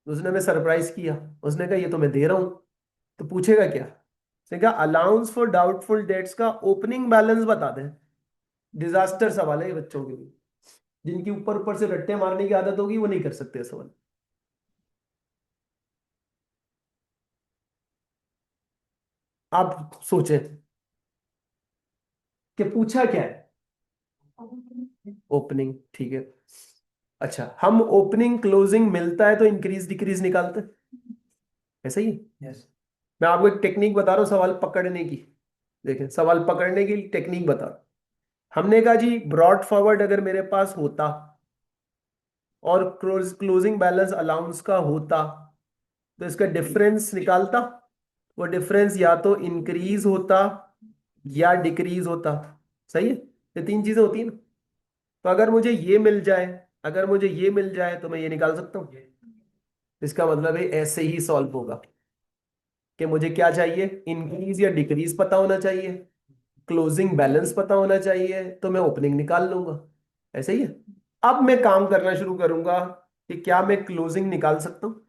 उसने हमें सरप्राइज किया, उसने कहा ये तो मैं दे रहा हूं। तो पूछेगा क्या? उसने कहा अलाउंस फॉर डाउटफुल डेट्स का ओपनिंग बैलेंस बता दें। डिजास्टर सवाल है ये बच्चों के लिए, जिनकी ऊपर ऊपर से रट्टे मारने की आदत होगी वो नहीं कर सकते सवाल। आप सोचें कि पूछा क्या है। ओपनिंग, ठीक है। अच्छा हम ओपनिंग क्लोजिंग मिलता है तो इंक्रीज डिक्रीज निकालते हैं, ऐसा ही है? यस। मैं आपको एक टेक्निक बता रहा हूँ सवाल पकड़ने की। देखें सवाल पकड़ने की टेक्निक बता रहा हूं। हमने कहा जी ब्रॉड फॉरवर्ड अगर मेरे पास होता और क्लोजिंग बैलेंस अलाउंस का होता तो इसका डिफरेंस निकालता। वो डिफरेंस या तो इंक्रीज होता या डिक्रीज होता। सही है। ये 3 चीजें होती है ना। तो अगर मुझे ये मिल जाए, अगर मुझे ये मिल जाए तो मैं ये निकाल सकता हूँ। इसका मतलब है ऐसे ही सॉल्व होगा कि मुझे क्या चाहिए, इंक्रीज या डिक्रीज पता होना चाहिए, क्लोजिंग बैलेंस पता होना चाहिए, तो मैं ओपनिंग निकाल लूंगा। ऐसे ही है। अब मैं काम करना शुरू करूंगा कि क्या मैं क्लोजिंग निकाल सकता हूँ।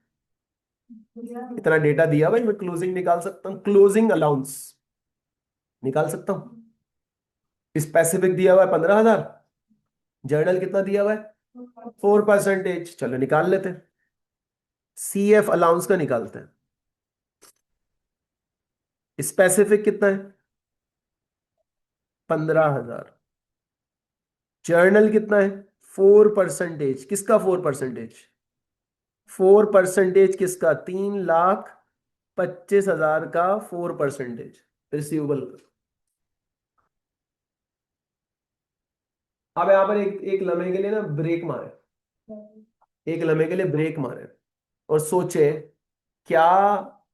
इतना डेटा दिया भाई, मैं क्लोजिंग निकाल सकता हूँ, क्लोजिंग अलाउंस निकाल सकता हूँ। स्पेसिफिक दिया हुआ है 15,000, जर्नल कितना दिया हुआ है 4%। चलो निकाल लेते हैं। सीएफ अलाउंस का निकालते हैं। स्पेसिफिक कितना है? 15,000। जर्नल कितना है? 4%। किसका 4%? 4% किसका? 3,25,000 का 4% रिसीवेबल का। अब यहां पर एक एक लम्हे के लिए ना ब्रेक मारे, एक लम्हे के लिए ब्रेक मारे और सोचे क्या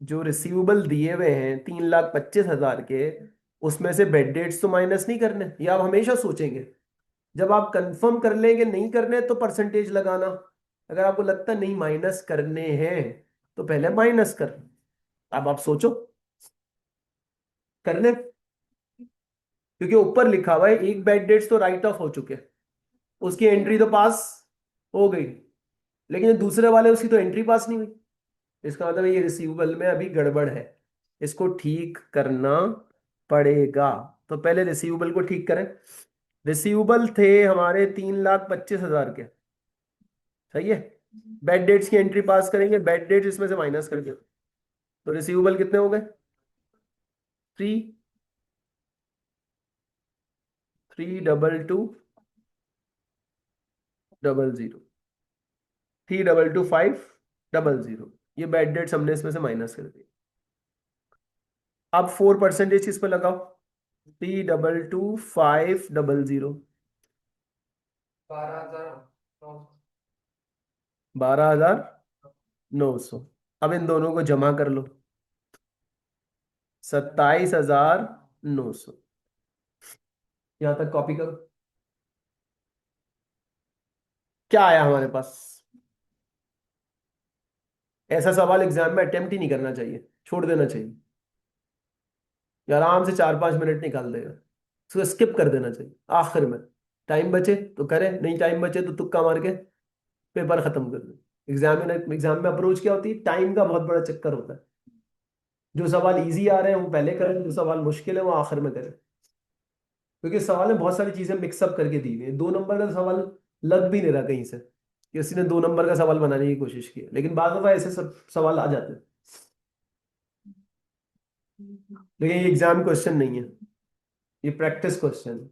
जो रिसीवेबल दिए हुए हैं 3,25,000 के, उसमें से बेड डेट्स तो माइनस नहीं करने। या आप हमेशा सोचेंगे जब आप कंफर्म कर लेंगे नहीं करने तो परसेंटेज लगाना, अगर आपको लगता नहीं माइनस करने हैं तो पहले माइनस कर। अब आप सोचो करने। क्योंकि ऊपर लिखा हुआ है एक बैड डेट्स तो राइट ऑफ हो चुके हैं, उसकी एंट्री तो पास हो गई, लेकिन दूसरे वाले उसकी तो एंट्री पास नहीं हुई। इसका मतलब ये रिसीवेबल में अभी गड़बड़ है, इसको ठीक करना पड़ेगा। तो पहले रिसीवेबल को ठीक करें। रिसीवेबल थे हमारे 3,25,000 के, सही है। बैड डेट्स की एंट्री पास करेंगे, बैड डेट्स इसमें से माइनस कर दिया, तो रिसीवेबल कितने हो गए? 3,32,000, 3,22,500, ये बैड डेट्स हमने इसमें से माइनस कर दिए। अब 4% इस पे लगाओ, 3,22,500, 12,900। 12,900। अब इन दोनों को जमा कर लो, 27,900। यहां तक कॉपी करो। क्या आया हमारे पास? ऐसा सवाल एग्जाम में अटेम्प्ट ही नहीं करना चाहिए, छोड़ देना चाहिए। ये आराम से 4-5 मिनट निकाल देगा, उसको स्किप कर देना चाहिए आखिर में। टाइम बचे तो करे, नहीं टाइम बचे तो तुक्का मार के पेपर खत्म कर दे। एग्जाम में अप्रोच क्या होती है? टाइम का बहुत बड़ा चक्कर होता है। जो सवाल इजी आ रहे हैं वो पहले करें, जो सवाल मुश्किल है वो आखिर में करें। क्योंकि सवाल में बहुत सारी चीजें मिक्सअप करके दी हुई है, 2 नंबर का सवाल लग भी नहीं रहा कहीं से कि किसी ने 2 नंबर का सवाल बनाने की कोशिश की है, लेकिन बाद दफा ऐसे सब सवाल आ जाते हैं। लेकिन ये एग्जाम क्वेश्चन नहीं है, ये प्रैक्टिस क्वेश्चन है।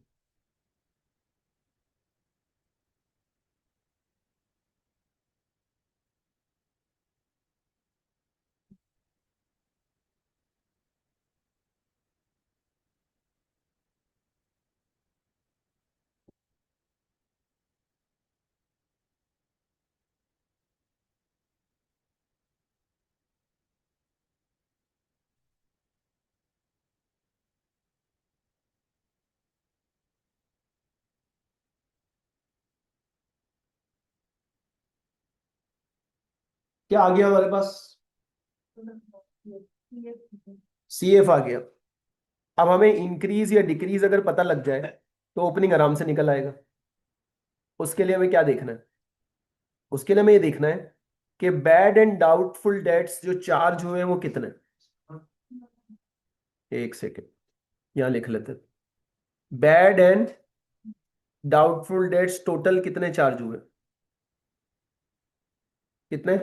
क्या आ गया हमारे पास? CF आ गया। अब हमें इंक्रीज या डिक्रीज अगर पता लग जाए तो ओपनिंग आराम से निकल आएगा। उसके लिए हमें क्या देखना है? उसके लिए हमें ये देखना है कि बैड एंड डाउटफुल डेट्स जो चार्ज हुए हैं वो कितने। एक सेकेंड, यहां लिख लेते हैं। Bad and doubtful debts total कितने चार्ज हुए? कितने?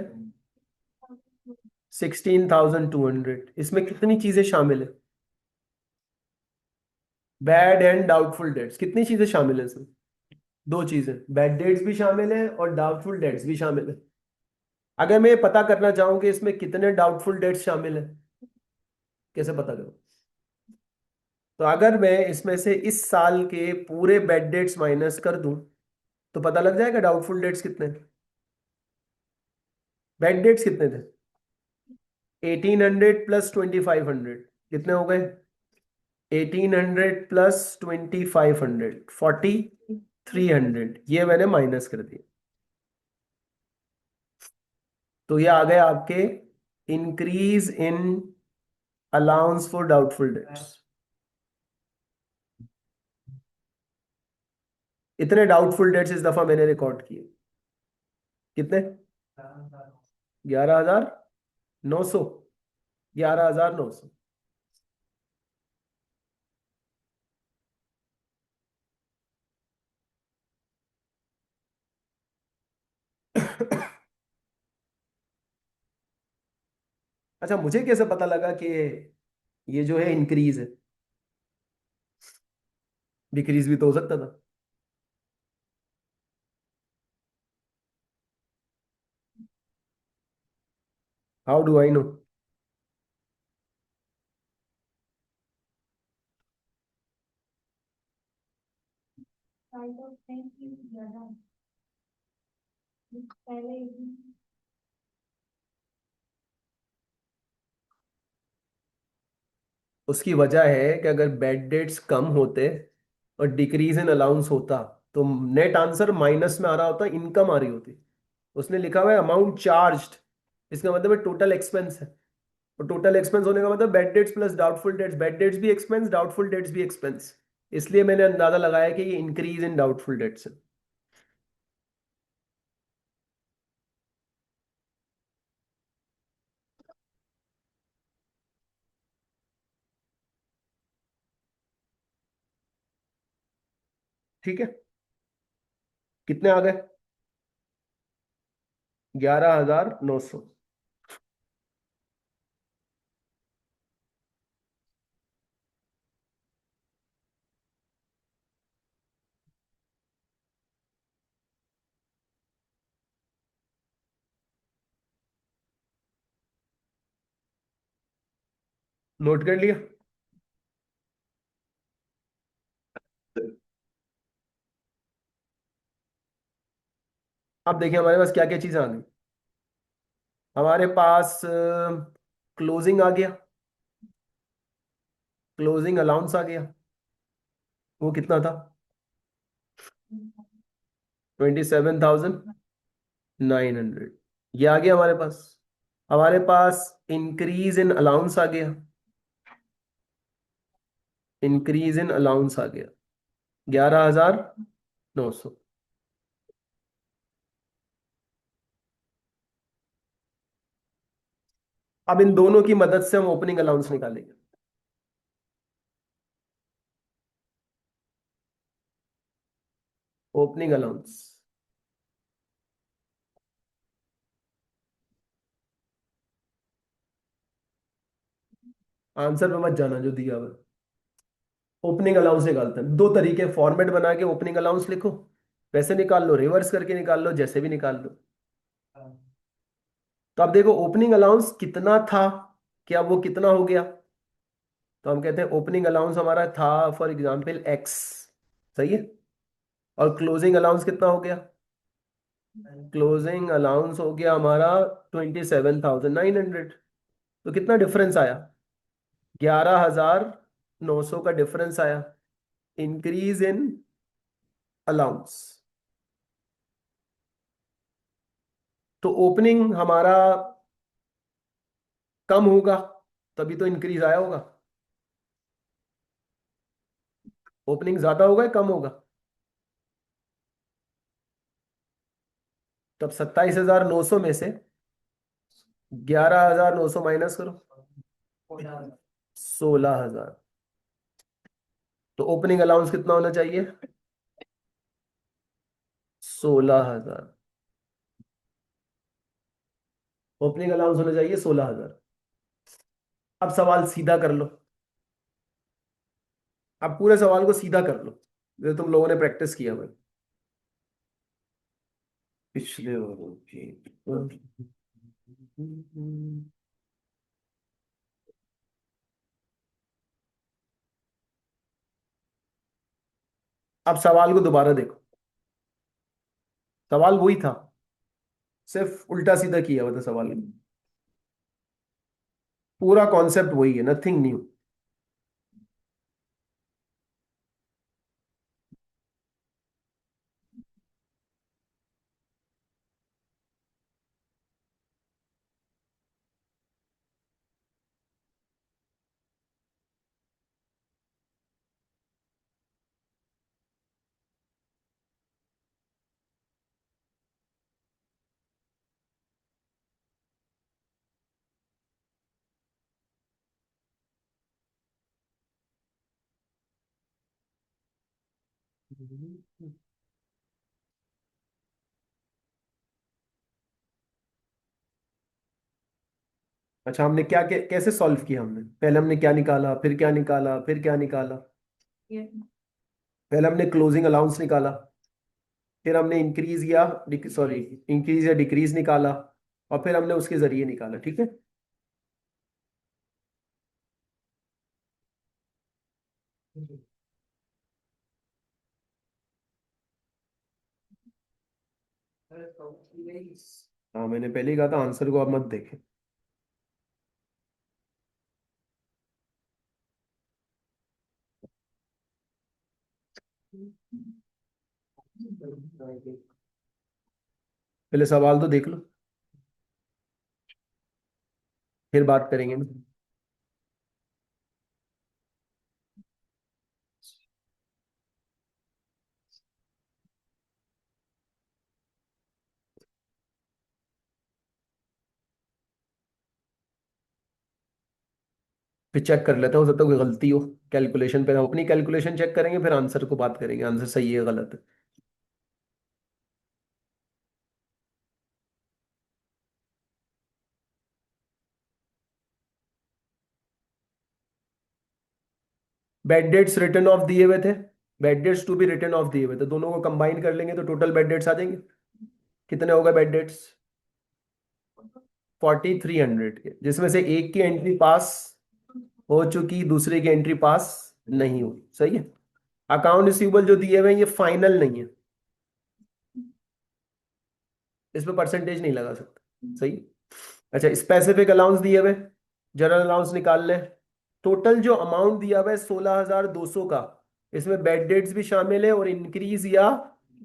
16,200। इसमें कितनी चीजें शामिल है? बैड एंड डाउटफुल डेट्स कितनी चीजें शामिल है इसमें? 2 चीजें, बैड डेट्स भी शामिल है और डाउटफुल डेट्स भी शामिल है। अगर मैं ये पता करना चाहूं कि इसमें कितने डाउटफुल डेट्स शामिल है, कैसे पता करूं? तो अगर मैं इसमें से इस साल के पूरे बैड डेट्स माइनस कर दूं तो पता लग जाएगा डाउटफुल डेट्स कितने थे। बैड डेट्स कितने थे? 1,800 प्लस 2,500 कितने हो गए? 1,800 प्लस 2,500 4,300, ये मैंने माइनस कर दिया। तो ये आ गए आपके increase in allowance for doubtful debts. इतने डाउटफुल डेट्स इस दफा मैंने रिकॉर्ड किए। कितने? 11,900। 11,900। अच्छा, मुझे कैसे पता लगा कि ये जो है इंक्रीज है? डिक्रीज भी तो हो सकता था। How do I know? उसकी वजह है कि अगर बेड डेट्स कम होते और डिक्रीज इन अलाउंस होता तो नेट आंसर माइनस में आ रहा होता, इनकम आ रही होती। उसने लिखा हुआ है अमाउंट चार्ज्ड, इसका मतलब है टोटल एक्सपेंस है। और टोटल एक्सपेंस होने का मतलब bad debts plus doubtful debts, bad debts भी एक्सपेंस, डाउटफुल डेट्स भी एक्सपेंस। इसलिए मैंने अंदाजा लगाया कि ये इंक्रीज इन डाउटफुल डेट्स है। ठीक है, कितने आ गए? 11,900। नोट कर लिया? अब देखिए हमारे पास क्या क्या चीजें आ गई। हमारे पास क्लोजिंग आ गया, क्लोजिंग अलाउंस आ गया। वो कितना था? 27,900। ये आ गया हमारे पास। हमारे पास इंक्रीज इन अलाउंस आ गया, इंक्रीज इन अलाउंस आ गया 11,900। अब इन दोनों की मदद से हम ओपनिंग अलाउंस निकालेंगे। ओपनिंग अलाउंस, आंसर पे मत जाना जो दिया हुआ है। ओपनिंग अलाउंस निकालते हैं, दो तरीके, फॉर्मेट बना के ओपनिंग अलाउंस लिखो, वैसे निकाल लो, रिवर्स करके निकाल लो, जैसे भी निकाल लो। तो अब देखो ओपनिंग अलाउंस कितना था, क्या वो कितना हो गया? तो हम कहते हैं ओपनिंग अलाउंस हमारा था फॉर एग्जांपल एक्स, सही है। और क्लोजिंग अलाउंस कितना हो गया? क्लोजिंग अलाउंस हो गया हमारा 27,900। तो कितना डिफरेंस आया? 11,900 का डिफरेंस आया, इंक्रीज इन अलाउंस। तो ओपनिंग हमारा कम होगा, तभी तो इंक्रीज आया होगा। ओपनिंग ज्यादा होगा या कम होगा? तब 27,900 में से 11,900 माइनस करो, 16,000। तो ओपनिंग अलाउंस कितना होना चाहिए? 16,000। ओपनिंग अलाउंस होना चाहिए 16,000। अब सवाल सीधा कर लो, अब पूरे सवाल को सीधा कर लो, जो तुम लोगों ने प्रैक्टिस किया भाई पिछले वालों की। अब सवाल को दोबारा देखो, सवाल वही था, सिर्फ उल्टा सीधा किया हुआ था सवाल में। पूरा कॉन्सेप्ट वही है, नथिंग न्यू। अच्छा, हमने क्या कैसे सॉल्व किया? हमने पहले हमने क्या निकाला, फिर क्या निकाला, फिर क्या निकाला? पहले हमने क्लोजिंग अलाउंस निकाला, फिर हमने इंक्रीज या सॉरी, इंक्रीज या डिक्रीज निकाला, और फिर हमने उसके जरिए निकाला, ठीक है। हाँ, मैंने पहले ही कहा था आंसर को आप मत देखें। पहले सवाल तो देख लो, फिर बात करेंगे ना। फिर चेक कर लेते हैं, हो सकता है कोई गलती हो कैलकुलेशन पे। हम अपनी कैलकुलेशन चेक करेंगे, फिर आंसर को बात करेंगे, आंसर सही है गलत है। बेड डेट्स रिटर्न ऑफ दिए हुए थे, bad debts to be written off दिए हुए थे, दोनों को कंबाइन कर लेंगे तो टोटल बेड डेट्स आ जाएंगे। कितने होगा बेड डेट्स? 4300 के, जिसमें से एक की एंट्री पास हो चुकी, दूसरे की एंट्री पास नहीं हुई। सही है। अकाउंट रिसीवेबल जो दिए हुए हैं ये फाइनल नहीं है, इस पे परसेंटेज नहीं लगा सकते। सही। अच्छा, स्पेसिफिक अलाउंस दिए हुए, जनरल अलाउंस निकाल लें। टोटल जो अमाउंट दिया हुआ है 16,200 का, इसमें बेड डेट्स भी शामिल है और इंक्रीज या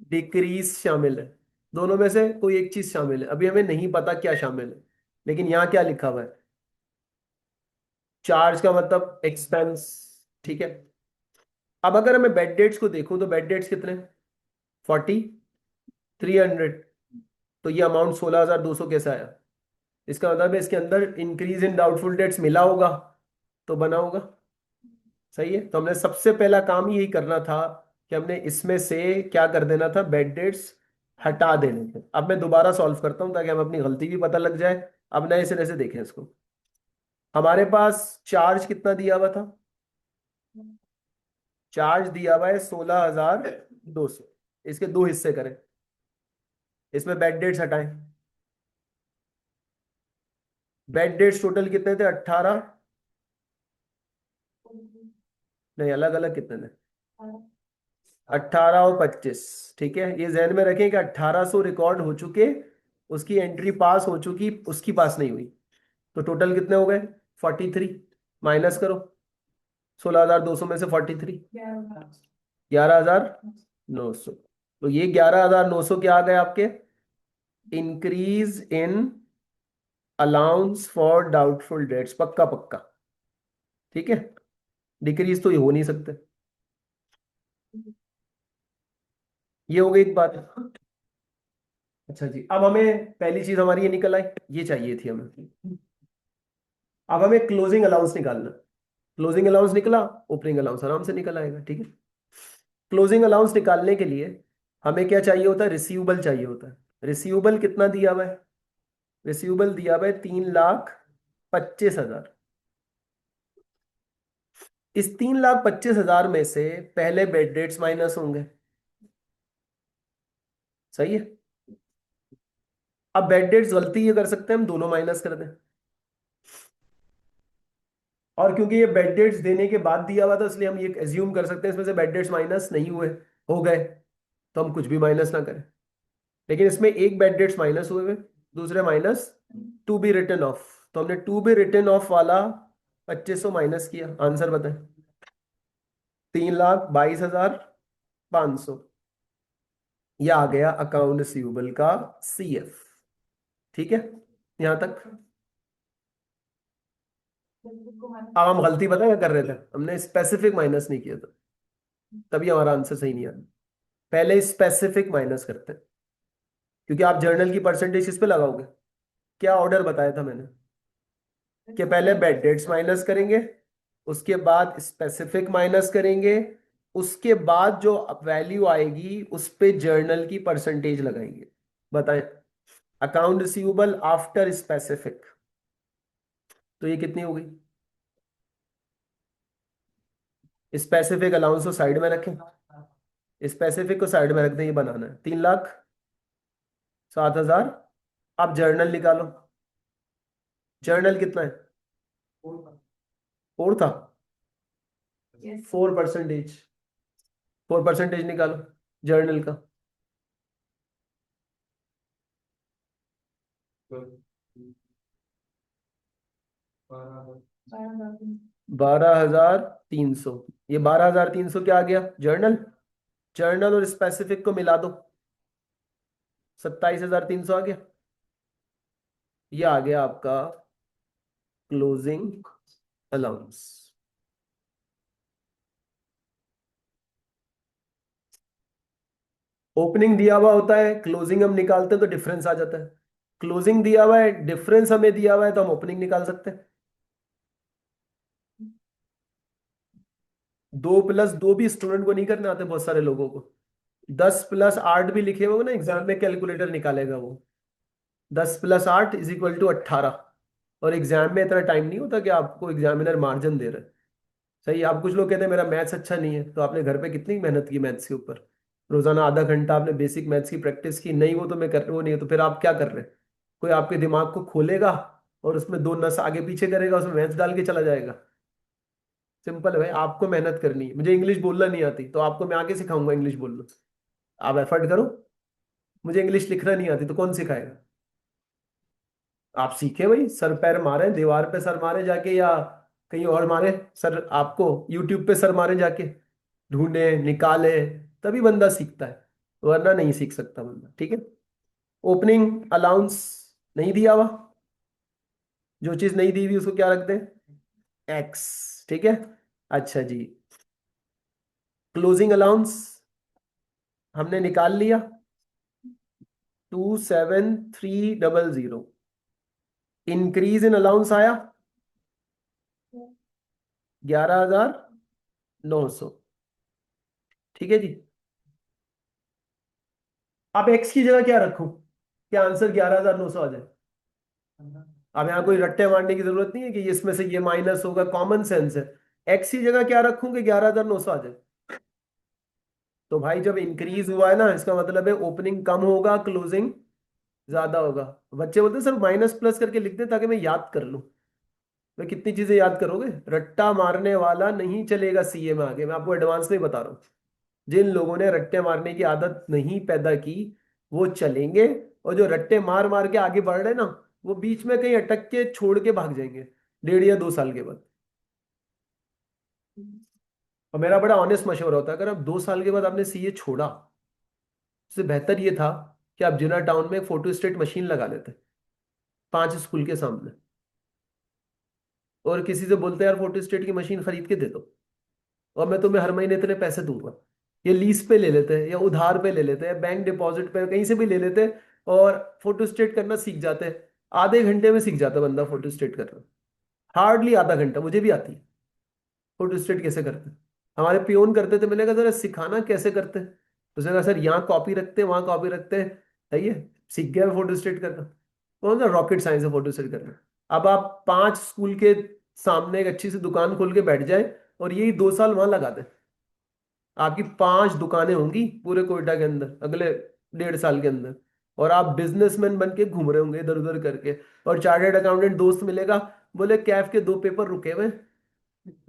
डिक्रीज शामिल है। दोनों में से कोई एक चीज शामिल है, अभी हमें नहीं पता क्या शामिल है, लेकिन यहाँ क्या लिखा हुआ है? चार्ज का मतलब एक्सपेंस। ठीक है। अब अगर मैं बेड डेट्स को देखूं तो बेड डेट्स कितने? 4300। तो ये अमाउंट 16,200 कैसे आया? इसका मतलब है इसके अंदर इंक्रीज इन डाउटफुल डेट्स मिला होगा, तो बना होगा। सही है। तो हमने सबसे पहला काम यही करना था कि हमने इसमें से क्या कर देना था, बेड डेट्स हटा देने थे। अब मैं दोबारा सॉल्व करता हूं ताकि हमें अपनी गलती भी पता लग जाए। अब नए सिरे से देखें इसको। हमारे पास चार्ज कितना दिया हुआ था? चार्ज दिया हुआ है 16,200। इसके दो हिस्से करें, इसमें बेड डेट्स हटाएं। बेड डेट्स टोटल कितने थे? 18। नहीं, अलग अलग कितने थे? 18 और 25। ठीक है, ये जहन में रखें कि 1800 रिकॉर्ड हो चुके, उसकी एंट्री पास हो चुकी, उसकी पास नहीं हुई। तो टोटल कितने हो गए? 43। माइनस करो 16,200 में से 43। 11,900। तो ये 11,900 क्या आ गए आपके? Increase in allowance for doubtful debts. पक्का पक्का। ठीक है। डिक्रीज तो ये हो नहीं सकते। ये हो गई एक बात। अच्छा जी, अब हमें पहली चीज हमारी ये निकल आई, ये चाहिए थी हमें। अब हमें क्लोजिंग अलाउंस निकालना। क्लोजिंग अलाउंस निकला, ओपनिंग अलाउंस आराम से निकल आएगा। ठीक है। क्लोजिंग अलाउंस निकालने के लिए हमें क्या चाहिए होता है? रिसीवेबल चाहिए होता है। रिसीवेबल कितना दिया हुआ है? रिसीवेबल दिया हुआ है 3,25,000। इस 3,25,000 में से पहले बेड डेट्स माइनस होंगे। सही है। अब बेड डेट्स गलती ये कर सकते हैं, हम दोनों माइनस कर दें। और क्योंकि ये बेड डेट्स देने के बाद दिया हुआ था, इसलिए हम ये एज्यूम कर सकते हैं इसमें से बेड डेट्स माइनस नहीं हुए, हो गए, तो हम कुछ भी माइनस ना करें। लेकिन इसमें एक बेड डेट्स माइनस हुए हुए, दूसरे minus to be written off. तो हमने टू बी रिटर्न ऑफ वाला 2500 माइनस किया। आंसर बताएं। 3,22,500। यह आ गया अकाउंट रिसीवेबल का CF। ठीक है, यहां तक। अब हम गलती पता है क्या कर रहे थे? हमने स्पेसिफिक माइनस नहीं किया था, तभी हमारा आंसर सही नहीं आया। पहले स्पेसिफिक माइनस करते हैं, क्योंकि आप जर्नल की परसेंटेज किस पे लगाओगे? क्या ऑर्डर बताया था मैंने? कि पहले बेड डेट्स माइनस करेंगे, उसके बाद स्पेसिफिक माइनस करेंगे, उसके बाद जो वैल्यू आएगी उस पे जर्नल की परसेंटेज लगाएंगे। बताएं। अकाउंट रिसीवेबल आफ्टर स्पेसिफिक, तो ये कितनी हो गई? स्पेसिफिक अलाउंस को साइड में रखें, स्पेसिफिक को साइड में रख दें, ये बनाना है 3,07,000। आप जर्नल निकालो। जर्नल कितना है? 4 था। 4%। 4% निकालो जर्नल का। 12,300। ये 12,300 क्या आ गया? जर्नल। जर्नल और स्पेसिफिक को मिला दो, 27,300 आ गया। ये आ गया आपका क्लोजिंग अलाउंस। ओपनिंग दिया हुआ होता है, क्लोजिंग हम निकालते हैं तो डिफरेंस आ जाता है। क्लोजिंग दिया हुआ है, डिफरेंस हमें दिया हुआ है, तो हम ओपनिंग निकाल सकते हैं। 2+2 भी स्टूडेंट को नहीं करने आते बहुत सारे लोगों को। 10+8 भी लिखे हुए ना एग्जाम में, कैलकुलेटर निकालेगा वो। 10+8 = 18। और एग्जाम में इतना टाइम नहीं होता कि आपको एग्जामिनर मार्जिन दे रहे हैं। सही। आप कुछ लोग कहते हैं मेरा मैथ्स अच्छा नहीं है, तो आपने घर पे कितनी मेहनत की मैथ्स के ऊपर? रोजाना आधा घंटा आपने बेसिक मैथ्स की प्रैक्टिस की, नहीं वो तो मैं कर वो नहीं है, तो फिर आप क्या कर रहे हैं? कोई आपके दिमाग को खोलेगा और उसमें दो नस आगे पीछे करेगा, उसमें मैथ्स डाल के चला जाएगा? सिंपल है भाई, आपको मेहनत करनी है। मुझे इंग्लिश बोलना नहीं आती, तो आपको मैं आगे सिखाऊंगा इंग्लिश बोलना। आप एफर्ट करो। मुझे इंग्लिश लिखना नहीं आती, तो कौन सिखाएगा? आप सीखे भाई, सर पैर मारे, दीवार पे सर मारे जाके, या कहीं और मारे सर, आपको यूट्यूब पे सर मारे जाके, ढूंढे निकाले, तभी बंदा सीखता है, वरना नहीं सीख सकता बंदा। ठीक है। ओपनिंग अलाउंस नहीं दिया हुआ, जो चीज नहीं दी हुई उसको क्या रखते हैं? एक्स। ठीक है। अच्छा जी। क्लोजिंग अलाउंस हमने निकाल लिया, 27300। इंक्रीज इन अलाउंस आया 11,900। ठीक है जी। अब एक्स की जगह क्या रखूं, क्या आंसर 11,900 आ जाए? अब यहाँ कोई रट्टे मारने की जरूरत नहीं है कि इसमें से ये माइनस होगा, कॉमन सेंस है। एक्स की जगह क्या रखूं कि 11,900 आ जाए? तो भाई जब इंक्रीज हुआ है ना, इसका मतलब है ओपनिंग कम होगा, क्लोजिंग ज्यादा होगा। बच्चे बोलते हैं सर माइनस प्लस करके लिख दे ताकि मैं याद कर लूं। तो कितनी चीजें याद करोगे? रट्टा मारने वाला नहीं चलेगा सीए में आगे, मैं आपको एडवांस में बता रहा हूँ। जिन लोगों ने रट्टे मारने की आदत नहीं पैदा की, वो चलेंगे। और जो रट्टे मार मार के आगे बढ़ रहे हैं ना, वो बीच में कहीं अटक के छोड़ के भाग जाएंगे 1.5 या 2 साल के बाद। और मेरा बड़ा ऑनेस्ट मशवरा होता है, अगर आप 2 साल के बाद आपने सीए छोड़ा, उससे बेहतर ये था कि आप जिना टाउन में एक फोटो स्टेट मशीन लगा लेते, 5 स्कूल के सामने, और किसी से बोलते यार फोटो स्टेट की मशीन खरीद के दे दो, और मैं तुम्हें हर महीने इतने पैसे दूंगा। ये लीज पे ले लेते हैं, या उधार पे ले लेते हैं, बैंक डिपॉजिट पे कहीं से भी ले लेते हैं, और फोटो स्टेट करना सीख जाते हैं। आधे घंटे में सीख जाता है बंदा फोटो स्टेट करना। हार्डली आधा घंटा, मुझे भी आती है फोटो स्टेट कैसे करते हैं। हमारे पियोन करते थे, मैंने कहा जरा सिखाना कैसे करते हैं। उसने कहा सर यहाँ कॉपी रखते हैं, वहां कॉपी रखते हैं। सही है। सीख गया फोटो स्टेट करना। कौन सा रॉकेट साइंस है फोटो स्टेट करना? अब आप 5 स्कूल के सामने एक अच्छी सी दुकान खोल के बैठ जाए, और यही 2 साल वहां लगा दे, आपकी 5 दुकानें होंगी पूरे कोयटा के अंदर अगले 1.5 साल के अंदर। और आप बिजनेसमैन बन के घूम रहे होंगे इधर उधर करके। और चार्टर्ड अकाउंटेंट दोस्त मिलेगा, बोले कैफ के 2 पेपर रुके हुए,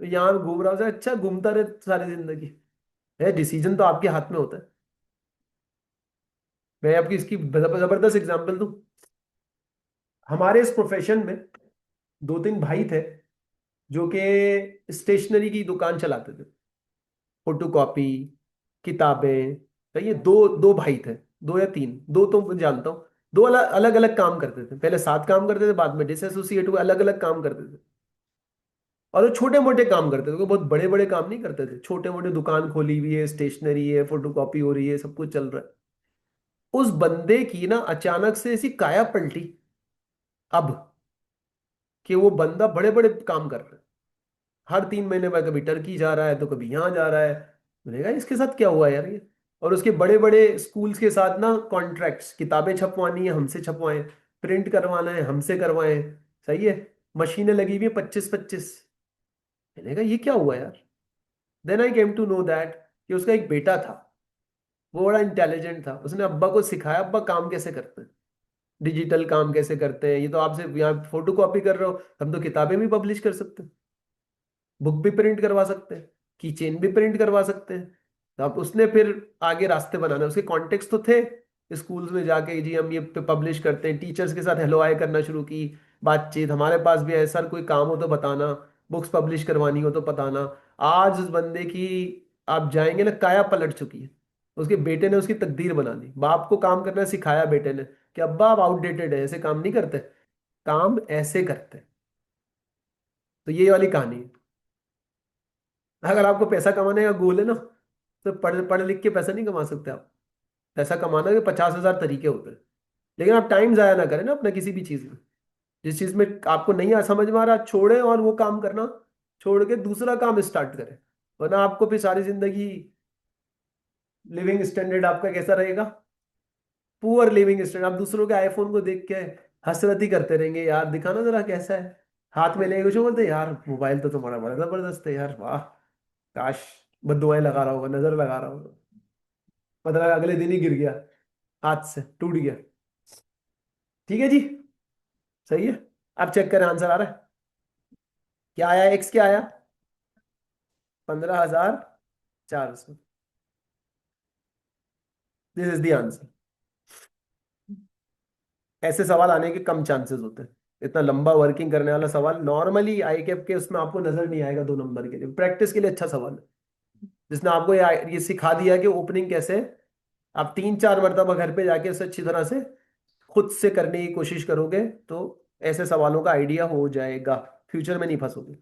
यहाँ घूम रहा हूँ। अच्छा, घूमता रहे सारी जिंदगी। है, डिसीजन तो आपके हाथ में होता है। मैं आपकी इसकी जबरदस्त एग्जांपल दूं। हमारे इस प्रोफेशन में 2-3 भाई थे जो कि स्टेशनरी की दुकान चलाते थे, फोटो कॉपी, किताबें। तो ये दो दो भाई थे, 2 या 3, दो तो मैं जानता हूँ। दो अलग अलग अलग काम करते थे, पहले साथ काम करते थे, बाद में डिसएसोसिएट हुए, अलग अलग काम करते थे। और वो छोटे मोटे काम करते थे, कोई बहुत बड़े बड़े काम नहीं करते थे, छोटे मोटे दुकान खोली हुई है, स्टेशनरी है, फोटो कॉपी हो रही है, सब कुछ चल रहा है। उस बंदे की ना अचानक से ऐसी काया पलटी, अब, कि वो बंदा बड़े बड़े काम कर रहा है। हर 3 महीने बाद कभी टर्की जा रहा है, तो कभी यहाँ जा रहा है। मैंने कहा इसके साथ क्या हुआ यार ये? और उसके बड़े बड़े स्कूल्स के साथ ना कॉन्ट्रैक्ट्स, किताबें छपवानी है हमसे छपवाएं, प्रिंट करवाना है हमसे करवाएं। सही है। मशीनें लगी हुई है 25-25। मैंने कहा ये क्या हुआ यार? Then I came to know that कि उसका एक बेटा था, वो बड़ा इंटेलिजेंट था, उसने अब्बा को सिखाया अब्बा काम कैसे करते हैं, डिजिटल काम कैसे करते हैं। ये तो आपसे यहाँ फोटो कॉपी कर रहे हो, हम तो किताबें भी पब्लिश कर सकते हैं, बुक भी प्रिंट करवा सकते हैं, की चेन भी प्रिंट करवा सकते हैं। तो अब उसने फिर आगे रास्ते बनाना, उसके कॉन्टेक्स्ट तो थे स्कूल्स में जाके, जी हम ये पब्लिश करते हैं, टीचर्स के साथ हेलो हाय करना शुरू की, बातचीत। हमारे पास भी है सर, कोई काम हो तो बताना, बुक्स पब्लिश करवानी हो तो बताना। आज उस बंदे की, आप जाएंगे ना, काया पलट चुकी है। उसके बेटे ने उसकी तकदीर बना दी। बाप को काम करना सिखाया बेटे ने कि अब्बा आप आउटडेटेड है, ऐसे काम नहीं करते, काम ऐसे करते हैं। तो ये वाली कहानी है। अगर आपको पैसा कमाने का गोल है ना, तो पढ़ पढ़ लिख के पैसा नहीं कमा सकते आप। पैसा कमाना के 50,000 तरीके होते हैं। लेकिन आप टाइम जाया ना करें ना अपना किसी भी चीज में। जिस चीज में आपको नहीं आ समझ में आ रहा, छोड़े और वो काम करना छोड़ के दूसरा काम स्टार्ट करें। वरना आपको फिर सारी जिंदगी लिविंग स्टैंडर्ड आपका कैसा रहेगा? Poor leaving standard. आप दूसरों के आईफोन को देख के हसरत ही करते रहेंगे, यार दिखाना जरा कैसा है। हाथ में लेके कुछ बोलते यार मोबाइल तो तुम्हारा बड़ा जबरदस्त है यार, वाह, काश। बददुआएं लगा रहा होगा, नजर लगा रहा होगा, मतलब अगले दिन ही गिर गया, हाथ से टूट गया। ठीक है जी, सही है। अब चेक करें आंसर आ रहा है क्या आया, एक्स क्या आया? 15,400। This is the answer. ऐसे सवाल आने के कम चांसेस होते हैं। इतना लंबा वर्किंग करने वाला सवाल नॉर्मली आई कैप के उसमें आपको नजर नहीं आएगा। 2 नंबर के लिए प्रैक्टिस के लिए अच्छा सवाल है, जिसने आपको ये सिखा दिया कि ओपनिंग कैसे है। आप 3-4 मरतबा घर पे जाके उसे अच्छी तरह से खुद से करने की कोशिश करोगे तो ऐसे सवालों का आइडिया हो जाएगा, फ्यूचर में नहीं फंसोगे।